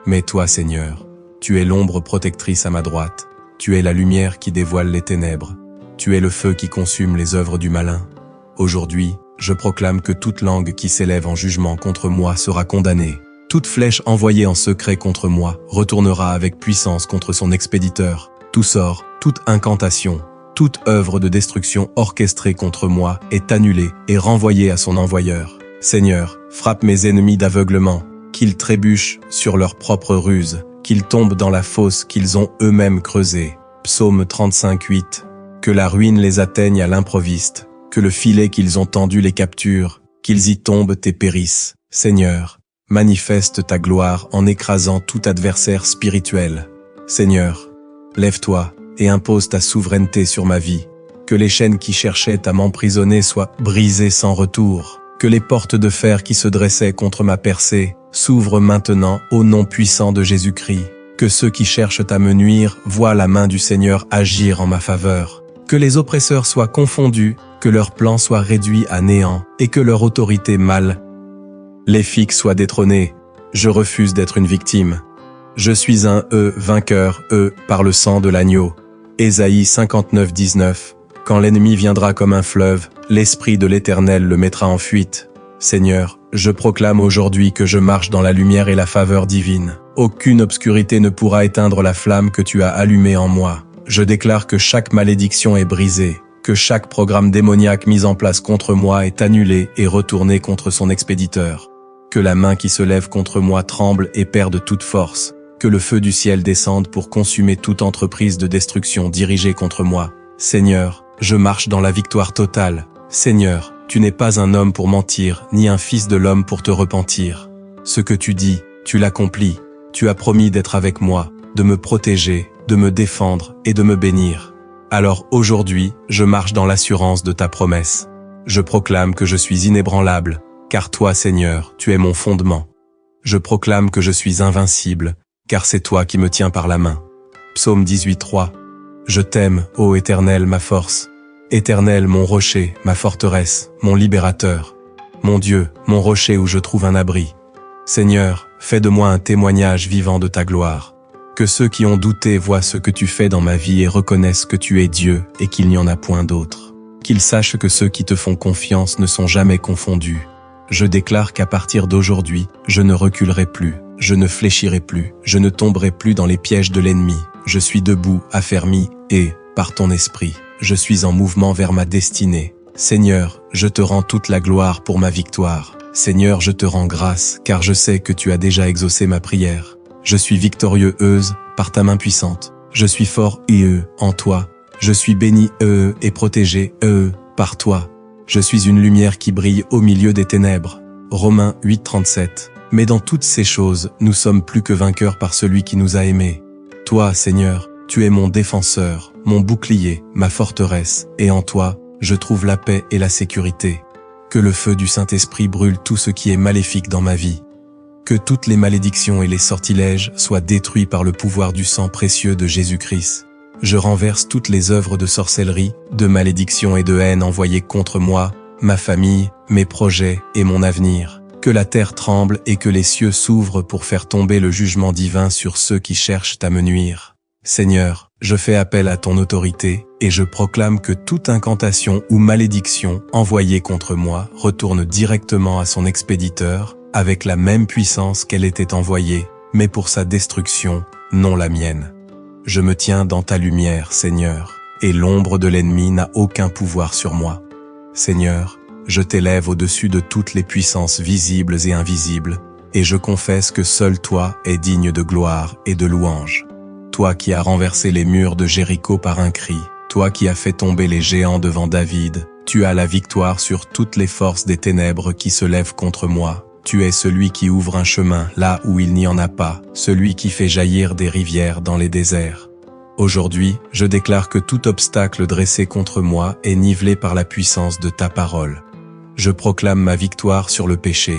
Speaker 4: Mais toi, Seigneur, tu es l'ombre protectrice à ma droite, tu es la lumière qui dévoile les ténèbres, tu es le feu qui consume les œuvres du malin. Aujourd'hui, je proclame que toute langue qui s'élève en jugement contre moi sera condamnée. Toute flèche envoyée en secret contre moi retournera avec puissance contre son expéditeur. Tout sort, toute incantation, toute œuvre de destruction orchestrée contre moi est annulée et renvoyée à son envoyeur. Seigneur, frappe mes ennemis d'aveuglement, qu'ils trébuchent sur leur propre ruse, qu'ils tombent dans la fosse qu'ils ont eux-mêmes creusée. Psaume 35:8. Que la ruine les atteigne à l'improviste, que le filet qu'ils ont tendu les capture, qu'ils y tombent et périssent. Seigneur, manifeste ta gloire en écrasant tout adversaire spirituel. Seigneur, lève-toi et impose ta souveraineté sur ma vie. Que les chaînes qui cherchaient à m'emprisonner soient brisées sans retour. Que les portes de fer qui se dressaient contre ma percée s'ouvrent maintenant au nom puissant de Jésus-Christ. Que ceux qui cherchent à me nuire voient la main du Seigneur agir en ma faveur. Que les oppresseurs soient confondus, que leurs plans soient réduits à néant et que leur autorité maléfique soit détrônée. Je refuse d'être une victime. Je suis un vainqueur, par le sang de l'agneau. Ésaïe 59:19. Quand l'ennemi viendra comme un fleuve, l'Esprit de l'Éternel le mettra en fuite. Seigneur, je proclame aujourd'hui que je marche dans la lumière et la faveur divine. Aucune obscurité ne pourra éteindre la flamme que tu as allumée en moi. Je déclare que chaque malédiction est brisée, que chaque programme démoniaque mis en place contre moi est annulé et retourné contre son expéditeur. Que la main qui se lève contre moi tremble et perde toute force. Que le feu du ciel descende pour consumer toute entreprise de destruction dirigée contre moi. Seigneur, je marche dans la victoire totale. Seigneur, tu n'es pas un homme pour mentir, ni un fils de l'homme pour te repentir. Ce que tu dis, tu l'accomplis. Tu as promis d'être avec moi, de me protéger, de me défendre et de me bénir. Alors aujourd'hui, je marche dans l'assurance de ta promesse. Je proclame que je suis inébranlable, car toi, Seigneur, tu es mon fondement. Je proclame que je suis invincible, car c'est toi qui me tiens par la main. Psaume 18:3. Je t'aime, ô Éternel, ma force. Éternel, mon rocher, ma forteresse, mon libérateur. Mon Dieu, mon rocher où je trouve un abri. Seigneur, fais de moi un témoignage vivant de ta gloire. Que ceux qui ont douté voient ce que tu fais dans ma vie et reconnaissent que tu es Dieu et qu'il n'y en a point d'autre. Qu'ils sachent que ceux qui te font confiance ne sont jamais confondus. Je déclare qu'à partir d'aujourd'hui, je ne reculerai plus, je ne fléchirai plus, je ne tomberai plus dans les pièges de l'ennemi. Je suis debout, affermi, et, par ton esprit, je suis en mouvement vers ma destinée. Seigneur, je te rends toute la gloire pour ma victoire. Seigneur, je te rends grâce, car je sais que tu as déjà exaucé ma prière. Je suis victorieuse par ta main puissante. Je suis fort en toi. Je suis béni et protégé par toi. Je suis une lumière qui brille au milieu des ténèbres. Romains 8:37. Mais dans toutes ces choses, nous sommes plus que vainqueurs par celui qui nous a aimés. Toi, Seigneur, tu es mon défenseur, mon bouclier, ma forteresse, et en toi, je trouve la paix et la sécurité. Que le feu du Saint-Esprit brûle tout ce qui est maléfique dans ma vie. Que toutes les malédictions et les sortilèges soient détruits par le pouvoir du sang précieux de Jésus-Christ. Je renverse toutes les œuvres de sorcellerie, de malédiction et de haine envoyées contre moi, ma famille, mes projets et mon avenir. Que la terre tremble et que les cieux s'ouvrent pour faire tomber le jugement divin sur ceux qui cherchent à me nuire. Seigneur, je fais appel à ton autorité et je proclame que toute incantation ou malédiction envoyée contre moi retourne directement à son expéditeur avec la même puissance qu'elle était envoyée, mais pour sa destruction, non la mienne. Je me tiens dans ta lumière, Seigneur, et l'ombre de l'ennemi n'a aucun pouvoir sur moi. Seigneur, je t'élève au-dessus de toutes les puissances visibles et invisibles, et je confesse que seul toi es digne de gloire et de louange. Toi qui as renversé les murs de Jéricho par un cri, toi qui as fait tomber les géants devant David, tu as la victoire sur toutes les forces des ténèbres qui se lèvent contre moi. tu es celui qui ouvre un chemin là où il n'y en a pas, celui qui fait jaillir des rivières dans les déserts. Aujourd'hui, je déclare que tout obstacle dressé contre moi est nivelé par la puissance de ta parole. Je proclame ma victoire sur le péché,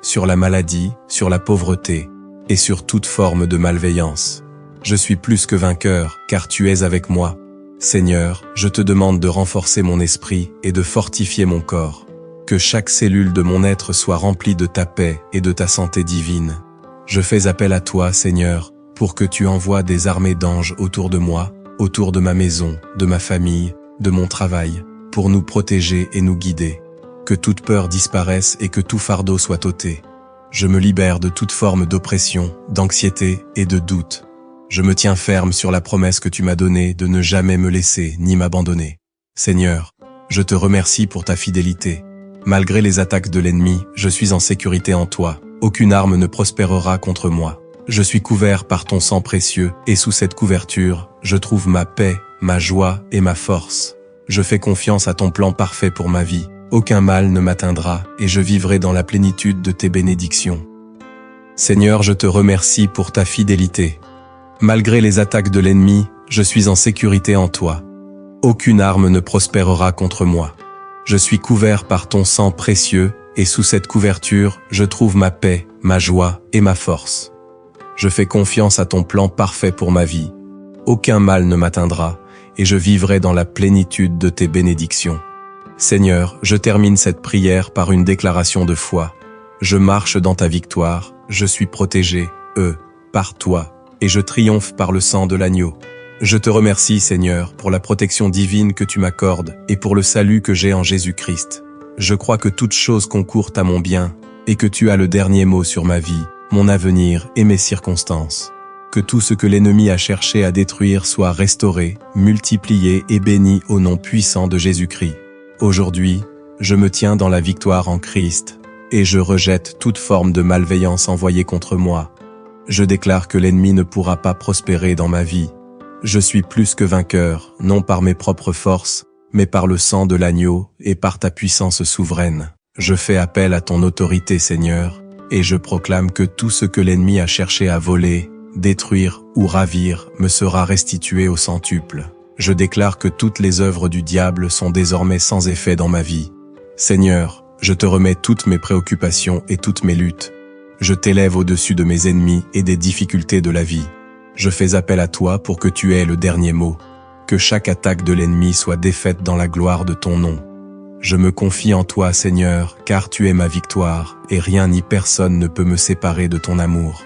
Speaker 4: sur la maladie, sur la pauvreté et sur toute forme de malveillance. Je suis plus que vainqueur, car tu es avec moi. Seigneur, je te demande de renforcer mon esprit et de fortifier mon corps. Que chaque cellule de mon être soit remplie de ta paix et de ta santé divine. Je fais appel à toi, Seigneur, pour que tu envoies des armées d'anges autour de moi, autour de ma maison, de ma famille, de mon travail, pour nous protéger et nous guider. Que toute peur disparaisse et que tout fardeau soit ôté. Je me libère de toute forme d'oppression, d'anxiété et de doute. Je me tiens ferme sur la promesse que tu m'as donnée de ne jamais me laisser ni m'abandonner. Seigneur, je te remercie pour ta fidélité. Malgré les attaques de l'ennemi, je suis en sécurité en toi. Aucune arme ne prospérera contre moi. Je suis couvert par ton sang précieux et sous cette couverture, je trouve ma paix, ma joie et ma force. Je fais confiance à ton plan parfait pour ma vie. Aucun mal ne m'atteindra et je vivrai dans la plénitude de tes bénédictions. Seigneur, je te remercie pour ta fidélité. Malgré les attaques de l'ennemi, je suis en sécurité en toi. Aucune arme ne prospérera contre moi. Je suis couvert par ton sang précieux et sous cette couverture, je trouve ma paix, ma joie et ma force. Je fais confiance à ton plan parfait pour ma vie. Aucun mal ne m'atteindra et je vivrai dans la plénitude de tes bénédictions. Seigneur, je termine cette prière par une déclaration de foi. Je marche dans ta victoire, je suis protégé, par toi, et je triomphe par le sang de l'agneau. Je te remercie, Seigneur, pour la protection divine que tu m'accordes et pour le salut que j'ai en Jésus-Christ. Je crois que toute chose concourt à mon bien et que tu as le dernier mot sur ma vie, mon avenir et mes circonstances. Que tout ce que l'ennemi a cherché à détruire soit restauré, multiplié et béni au nom puissant de Jésus-Christ. Aujourd'hui, je me tiens dans la victoire en Christ et je rejette toute forme de malveillance envoyée contre moi. Je déclare que l'ennemi ne pourra pas prospérer dans ma vie. Je suis plus que vainqueur, non par mes propres forces, mais par le sang de l'agneau et par ta puissance souveraine. Je fais appel à ton autorité, Seigneur, et je proclame que tout ce que l'ennemi a cherché à voler, détruire ou ravir me sera restitué au centuple. Je déclare que toutes les œuvres du diable sont désormais sans effet dans ma vie. Seigneur, je te remets toutes mes préoccupations et toutes mes luttes. Je t'élève au-dessus de mes ennemis et des difficultés de la vie. Je fais appel à toi pour que tu aies le dernier mot. Que chaque attaque de l'ennemi soit défaite dans la gloire de ton nom. Je me confie en toi, Seigneur, car tu es ma victoire, et rien ni personne ne peut me séparer de ton amour.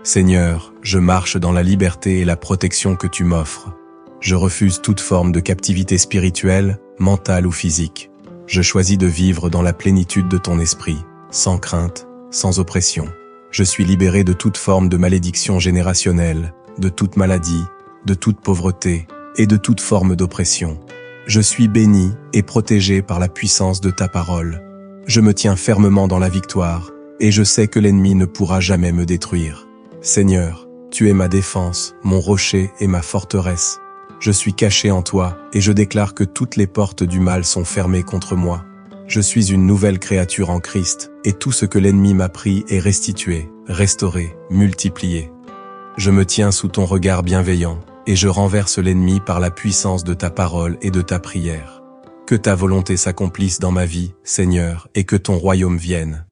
Speaker 4: Seigneur, je marche dans la liberté et la protection que tu m'offres. Je refuse toute forme de captivité spirituelle, mentale ou physique. Je choisis de vivre dans la plénitude de ton esprit, sans crainte, sans oppression. Je suis libéré de toute forme de malédiction générationnelle, de toute maladie, de toute pauvreté et de toute forme d'oppression. Je suis béni et protégé par la puissance de ta parole. Je me tiens fermement dans la victoire et je sais que l'ennemi ne pourra jamais me détruire. Seigneur, tu es ma défense, mon rocher et ma forteresse. Je suis caché en toi et je déclare que toutes les portes du mal sont fermées contre moi. Je suis une nouvelle créature en Christ et tout ce que l'ennemi m'a pris est restitué, restauré, multiplié. Je me tiens sous ton regard bienveillant et je renverse l'ennemi par la puissance de ta parole et de ta prière. Que ta volonté s'accomplisse dans ma vie, Seigneur, et que ton royaume vienne.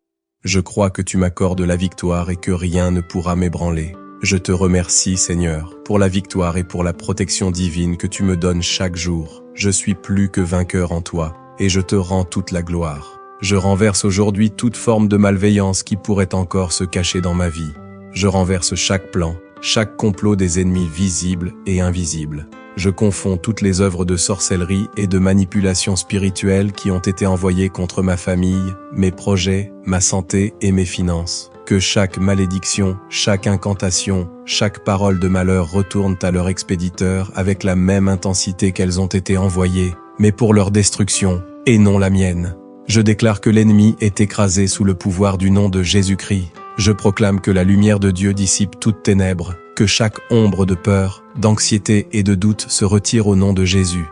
Speaker 4: Je crois que tu m'accordes la victoire et que rien ne pourra m'ébranler. Je te remercie, Seigneur, pour la victoire et pour la protection divine que tu me donnes chaque jour. Je suis plus que vainqueur en toi, et je te rends toute la gloire. Je renverse aujourd'hui toute forme de malveillance qui pourrait encore se cacher dans ma vie. Je renverse chaque plan, chaque complot des ennemis visibles et invisibles. Je confonds toutes les œuvres de sorcellerie et de manipulation spirituelle qui ont été envoyées contre ma famille, mes projets, ma santé et mes finances. Que chaque malédiction, chaque incantation, chaque parole de malheur retournent à leur expéditeur avec la même intensité qu'elles ont été envoyées, mais pour leur destruction, et non la mienne. Je déclare que l'ennemi est écrasé sous le pouvoir du nom de Jésus-Christ. Je proclame que la lumière de Dieu dissipe toute ténèbres, que chaque ombre de peur, d'anxiété et de doute se retire au nom de Jésus.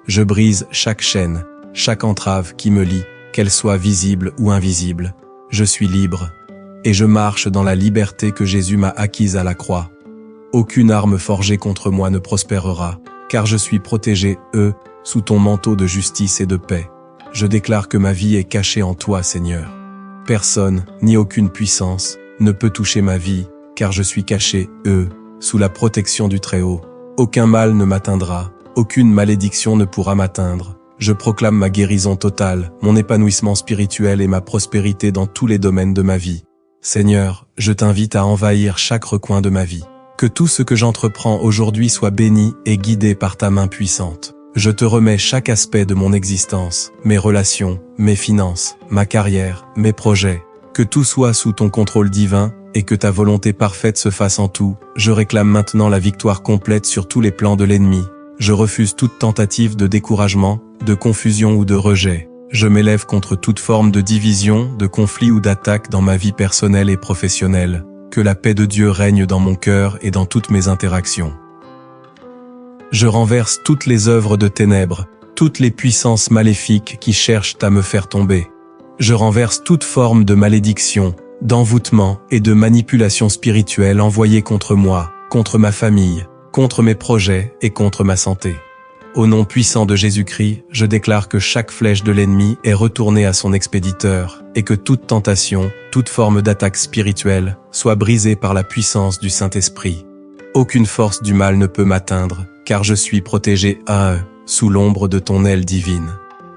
Speaker 4: Je brise chaque chaîne, chaque entrave qui me lie, qu'elle soit visible ou invisible. Je suis libre, et je marche dans la liberté que Jésus m'a acquise à la croix. Aucune arme forgée contre moi ne prospérera, car je suis protégé, sous ton manteau de justice et de paix. Je déclare que ma vie est cachée en toi, Seigneur. Personne, ni aucune puissance, ne peut toucher ma vie, car je suis caché, sous la protection du Très-Haut. Aucun mal ne m'atteindra, aucune malédiction ne pourra m'atteindre. Je proclame ma guérison totale, mon épanouissement spirituel et ma prospérité dans tous les domaines de ma vie. Seigneur, je t'invite à envahir chaque recoin de ma vie. Que tout ce que j'entreprends aujourd'hui soit béni et guidé par ta main puissante. Je te remets chaque aspect de mon existence, mes relations, mes finances, ma carrière, mes projets. Que tout soit sous ton contrôle divin et que ta volonté parfaite se fasse en tout. Je réclame maintenant la victoire complète sur tous les plans de l'ennemi. Je refuse toute tentative de découragement, de confusion ou de rejet. Je m'élève contre toute forme de division, de conflit ou d'attaque dans ma vie personnelle et professionnelle. Que la paix de Dieu règne dans mon cœur et dans toutes mes interactions. Je renverse toutes les œuvres de ténèbres, toutes les puissances maléfiques qui cherchent à me faire tomber. Je renverse toute forme de malédiction, d'envoûtement et de manipulation spirituelle envoyée contre moi, contre ma famille, contre mes projets et contre ma santé. Au nom puissant de Jésus-Christ, je déclare que chaque flèche de l'ennemi est retournée à son expéditeur et que toute tentation, toute forme d'attaque spirituelle soit brisée par la puissance du Saint-Esprit. Aucune force du mal ne peut m'atteindre, car je suis protégé sous l'ombre de ton aile divine.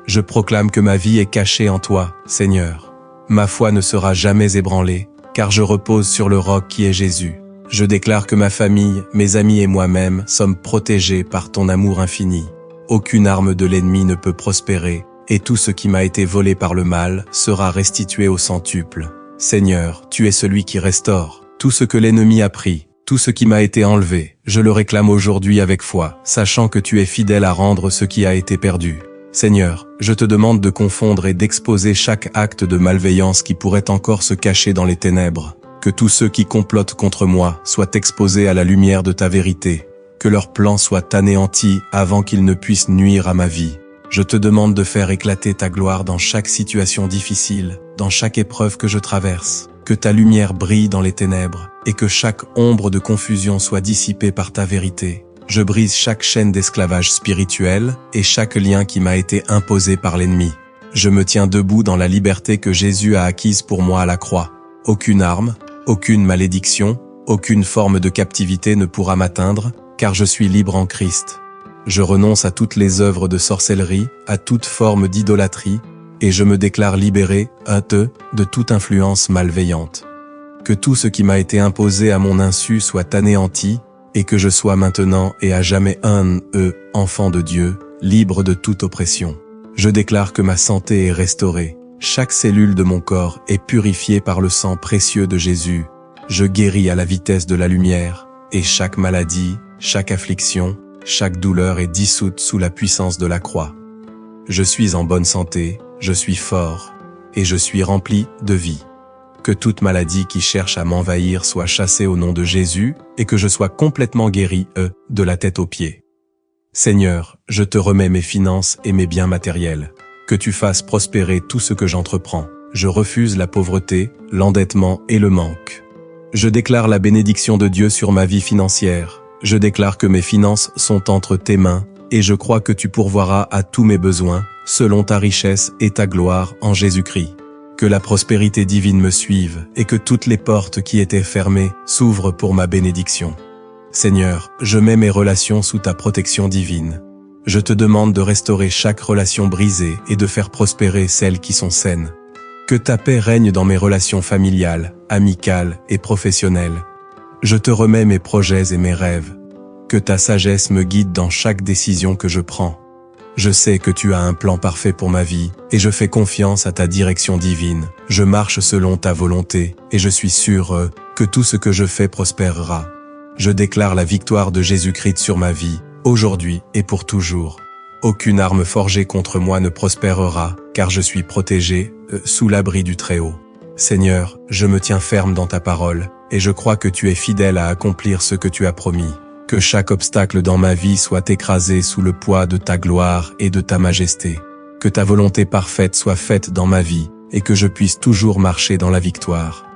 Speaker 4: Je proclame que ma vie est cachée en toi, Seigneur. Ma foi ne sera jamais ébranlée, car je repose sur le roc qui est Jésus. Je déclare que ma famille, mes amis et moi-même sommes protégés par ton amour infini. Aucune arme de l'ennemi ne peut prospérer, et tout ce qui m'a été volé par le mal sera restitué au centuple. Seigneur, tu es celui qui restaure. Tout ce que l'ennemi a pris, tout ce qui m'a été enlevé, je le réclame aujourd'hui avec foi, sachant que tu es fidèle à rendre ce qui a été perdu. Seigneur, je te demande de confondre et d'exposer chaque acte de malveillance qui pourrait encore se cacher dans les ténèbres. Que tous ceux qui complotent contre moi soient exposés à la lumière de ta vérité. Que leurs plans soient anéantis avant qu'ils ne puissent nuire à ma vie. Je te demande de faire éclater ta gloire dans chaque situation difficile, dans chaque épreuve que je traverse. Que ta lumière brille dans les ténèbres et que chaque ombre de confusion soit dissipée par ta vérité. Je brise chaque chaîne d'esclavage spirituel et chaque lien qui m'a été imposé par l'ennemi. Je me tiens debout dans la liberté que Jésus a acquise pour moi à la croix. Aucune arme, aucune malédiction, aucune forme de captivité ne pourra m'atteindre, car je suis libre en Christ. Je renonce à toutes les œuvres de sorcellerie, à toute forme d'idolâtrie, et je me déclare libéré, de toute influence malveillante. Que tout ce qui m'a été imposé à mon insu soit anéanti, et que je sois maintenant et à jamais enfant de Dieu, libre de toute oppression. Je déclare que ma santé est restaurée. Chaque cellule de mon corps est purifiée par le sang précieux de Jésus. Je guéris à la vitesse de la lumière, et chaque maladie, chaque affliction, chaque douleur est dissoute sous la puissance de la croix. Je suis en bonne santé, je suis fort, et je suis rempli de vie. Que toute maladie qui cherche à m'envahir soit chassée au nom de Jésus, et que je sois complètement guéri, de la tête aux pieds. Seigneur, je te remets mes finances et mes biens matériels. Que tu fasses prospérer tout ce que j'entreprends. Je refuse la pauvreté, l'endettement et le manque. Je déclare la bénédiction de Dieu sur ma vie financière. Je déclare que mes finances sont entre tes mains, et je crois que tu pourvoiras à tous mes besoins, selon ta richesse et ta gloire en Jésus-Christ. Que la prospérité divine me suive, et que toutes les portes qui étaient fermées s'ouvrent pour ma bénédiction. Seigneur, je mets mes relations sous ta protection divine. Je te demande de restaurer chaque relation brisée et de faire prospérer celles qui sont saines. Que ta paix règne dans mes relations familiales, amicales et professionnelles. Je te remets mes projets et mes rêves. Que ta sagesse me guide dans chaque décision que je prends. Je sais que tu as un plan parfait pour ma vie, et je fais confiance à ta direction divine. Je marche selon ta volonté, et je suis sûr que tout ce que je fais prospérera. Je déclare la victoire de Jésus-Christ sur ma vie, aujourd'hui et pour toujours. Aucune arme forgée contre moi ne prospérera, car je suis protégé, sous l'abri du Très-Haut. Seigneur, je me tiens ferme dans ta parole, et je crois que tu es fidèle à accomplir ce que tu as promis. Que chaque obstacle dans ma vie soit écrasé sous le poids de ta gloire et de ta majesté. Que ta volonté parfaite soit faite dans ma vie, et que je puisse toujours marcher dans la victoire.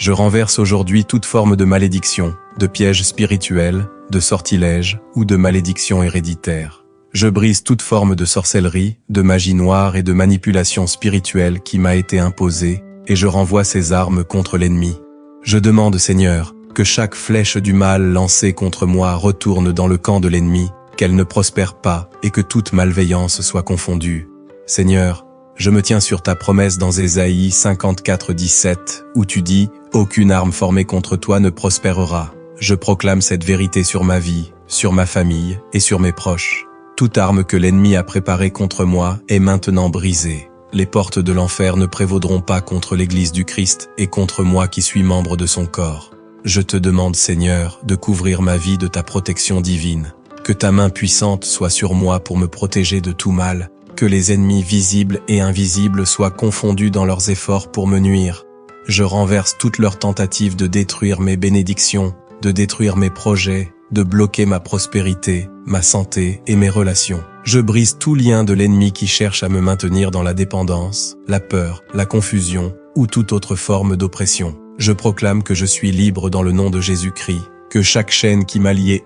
Speaker 4: Je renverse aujourd'hui toute forme de malédiction, de piège spirituel, de sortilège ou de malédiction héréditaire. Je brise toute forme de sorcellerie, de magie noire et de manipulation spirituelle qui m'a été imposée, et je renvoie ces armes contre l'ennemi. Je demande, Seigneur, que chaque flèche du mal lancée contre moi retourne dans le camp de l'ennemi, qu'elle ne prospère pas et que toute malveillance soit confondue. Seigneur, je me tiens sur ta promesse dans Ésaïe 54:17, où tu dis « Aucune arme formée contre toi ne prospérera ». Je proclame cette vérité sur ma vie, sur ma famille et sur mes proches. Toute arme que l'ennemi a préparée contre moi est maintenant brisée. Les portes de l'enfer ne prévaudront pas contre l'Église du Christ et contre moi qui suis membre de son corps. Je te demande, Seigneur, de couvrir ma vie de ta protection divine. Que ta main puissante soit sur moi pour me protéger de tout mal. Que les ennemis visibles et invisibles soient confondus dans leurs efforts pour me nuire. Je renverse toutes leurs tentatives de détruire mes bénédictions, de détruire mes projets, de bloquer ma prospérité, ma santé et mes relations. Je brise tout lien de l'ennemi qui cherche à me maintenir dans la dépendance, la peur, la confusion ou toute autre forme d'oppression. Je proclame que je suis libre dans le nom de Jésus-Christ, que chaque chaîne qui m'a lié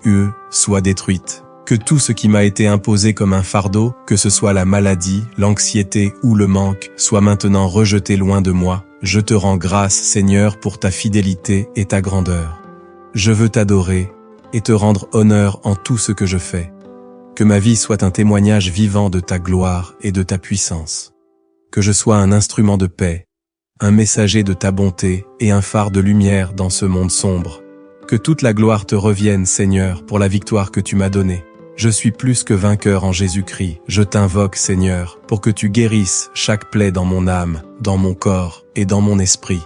Speaker 4: soit détruite, que tout ce qui m'a été imposé comme un fardeau, que ce soit la maladie, l'anxiété ou le manque, soit maintenant rejeté loin de moi. Je te rends grâce, Seigneur, pour ta fidélité et ta grandeur. Je veux t'adorer et te rendre honneur en tout ce que je fais. Que ma vie soit un témoignage vivant de ta gloire et de ta puissance. Que je sois un instrument de paix, un messager de ta bonté et un phare de lumière dans ce monde sombre. Que toute la gloire te revienne, Seigneur, pour la victoire que tu m'as donnée. Je suis plus que vainqueur en Jésus-Christ. Je t'invoque, Seigneur, pour que tu guérisses chaque plaie dans mon âme, dans mon corps et dans mon esprit.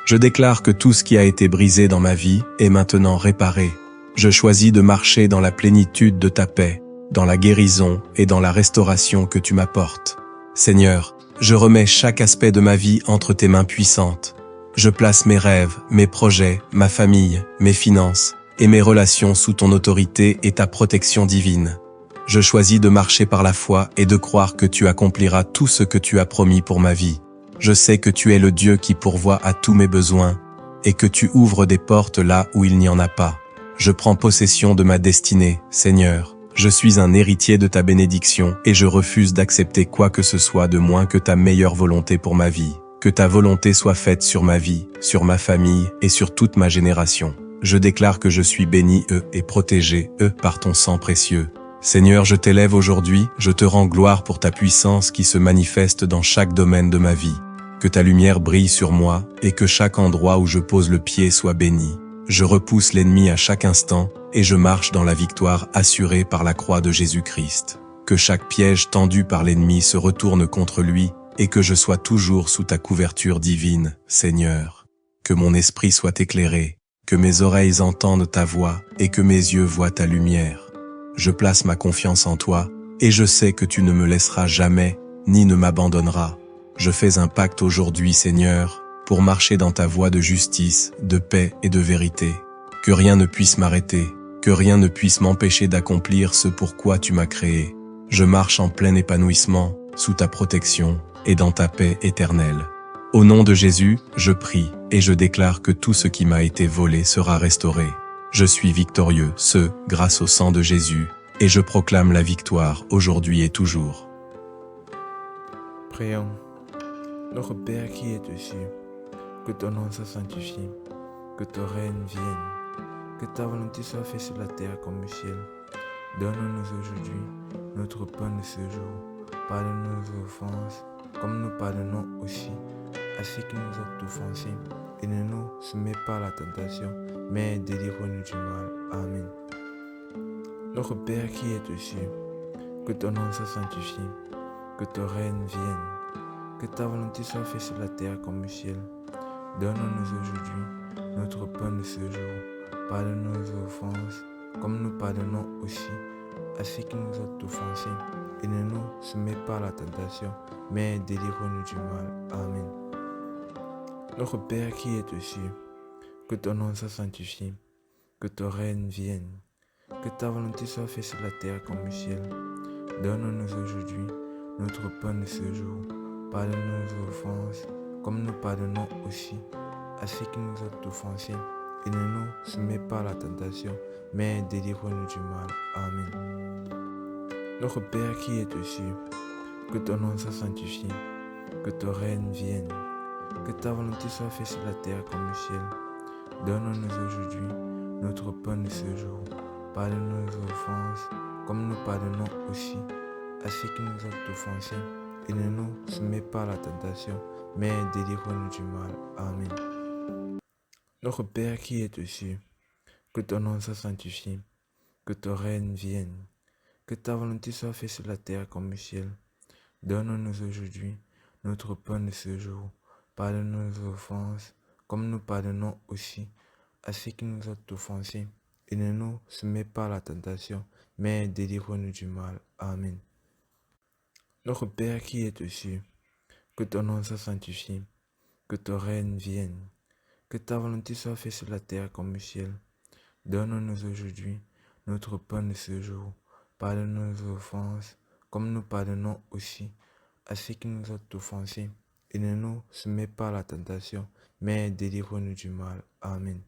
Speaker 4: Je déclare que tout ce qui a été brisé dans ma vie est maintenant réparé. Je choisis de marcher dans la plénitude de ta paix, dans la guérison et dans la restauration que tu m'apportes. Seigneur, je remets chaque aspect de ma vie entre tes mains puissantes. Je place mes rêves, mes projets, ma famille, mes finances et mes relations sous ton autorité et ta protection divine. Je choisis de marcher par la foi et de croire que tu accompliras tout ce que tu as promis pour ma vie. Je sais que tu es le Dieu qui pourvoit à tous mes besoins et que tu ouvres des portes là où il n'y en a pas. Je prends possession de ma destinée, Seigneur. Je suis un héritier de ta bénédiction et je refuse d'accepter quoi que ce soit de moins que ta meilleure volonté pour ma vie. Que ta volonté soit faite sur ma vie, sur ma famille et sur toute ma génération. Je déclare que je suis béni et protégé par ton sang précieux. Seigneur, je t'élève aujourd'hui, je te rends gloire pour ta puissance qui se manifeste dans chaque domaine de ma vie. Que ta lumière brille sur moi et que chaque endroit où je pose le pied soit béni. Je repousse l'ennemi à chaque instant et je marche dans la victoire assurée par la croix de Jésus-Christ. Que chaque piège tendu par l'ennemi se retourne contre lui et que je sois toujours sous ta couverture divine, Seigneur. Que mon esprit soit éclairé, que mes oreilles entendent ta voix et que mes yeux voient ta lumière. Je place ma confiance en toi et je sais que tu ne me laisseras jamais ni ne m'abandonneras. Je fais un pacte aujourd'hui, Seigneur, pour marcher dans ta voie de justice, de paix et de vérité. Que rien ne puisse m'arrêter, que rien ne puisse m'empêcher d'accomplir ce pourquoi tu m'as créé. Je marche en plein épanouissement, sous ta protection et dans ta paix éternelle. Au nom de Jésus, je prie et je déclare que tout ce qui m'a été volé sera restauré. Je suis victorieux, grâce au sang de Jésus, et je proclame la victoire aujourd'hui et toujours.
Speaker 1: Prions. Notre Père qui es aux cieux, que ton nom soit sanctifié, que ton règne vienne, que ta volonté soit faite sur la terre comme au ciel. Donne-nous aujourd'hui notre pain de ce jour. Pardonne nos offenses, comme nous pardonnons aussi à ceux qui nous ont offensés. Et ne nous soumets pas à la tentation, mais délivre-nous du mal. Amen. Notre Père qui es aux cieux, que ton nom soit sanctifié, que ton règne vienne, que ta volonté soit faite sur la terre comme au ciel. Donne-nous aujourd'hui notre pain de ce jour. Pardonne nos offenses, comme nous pardonnons aussi à ceux qui nous ont offensés. Et ne nous soumets pas à la tentation, mais délivre-nous du mal. Amen. Notre Père qui es aux cieux, que ton nom soit sanctifié, que ton règne vienne, que ta volonté soit faite sur la terre comme au ciel. Donne-nous aujourd'hui notre pain de ce jour. Pardonne nos offenses, comme nous pardonnons aussi à ceux qui nous ont offensés, et ne nous soumets pas à la tentation, mais délivre-nous du mal. Amen. Notre Père qui es aux cieux, que ton nom soit sanctifié, que ton règne vienne, que ta volonté soit faite sur la terre comme au ciel. Donne-nous aujourd'hui notre pain de ce jour. Pardonne-nous nos offenses, comme nous pardonnons aussi à ceux qui nous ont offensés. Et ne nous soumets pas à la tentation, mais délivre-nous du mal. Amen. Notre Père qui es aux cieux, que ton nom soit sanctifié, que ton règne vienne, que ta volonté soit faite sur la terre comme au ciel. Donne-nous aujourd'hui notre pain de ce jour. Pardonne-nous nos offenses, comme nous pardonnons aussi à ceux qui nous ont offensés. Et ne nous soumets pas à la tentation, mais délivre-nous du mal. Amen. Notre Père qui es aux cieux, que ton nom soit sanctifié, que ton règne vienne, que ta volonté soit faite sur la terre comme au ciel. Donne-nous aujourd'hui notre pain de ce jour. Pardonne-nous nos offenses, comme nous pardonnons aussi à ceux qui nous ont offensés. Et ne nous soumets pas à la tentation, mais délivre-nous du mal. Amen.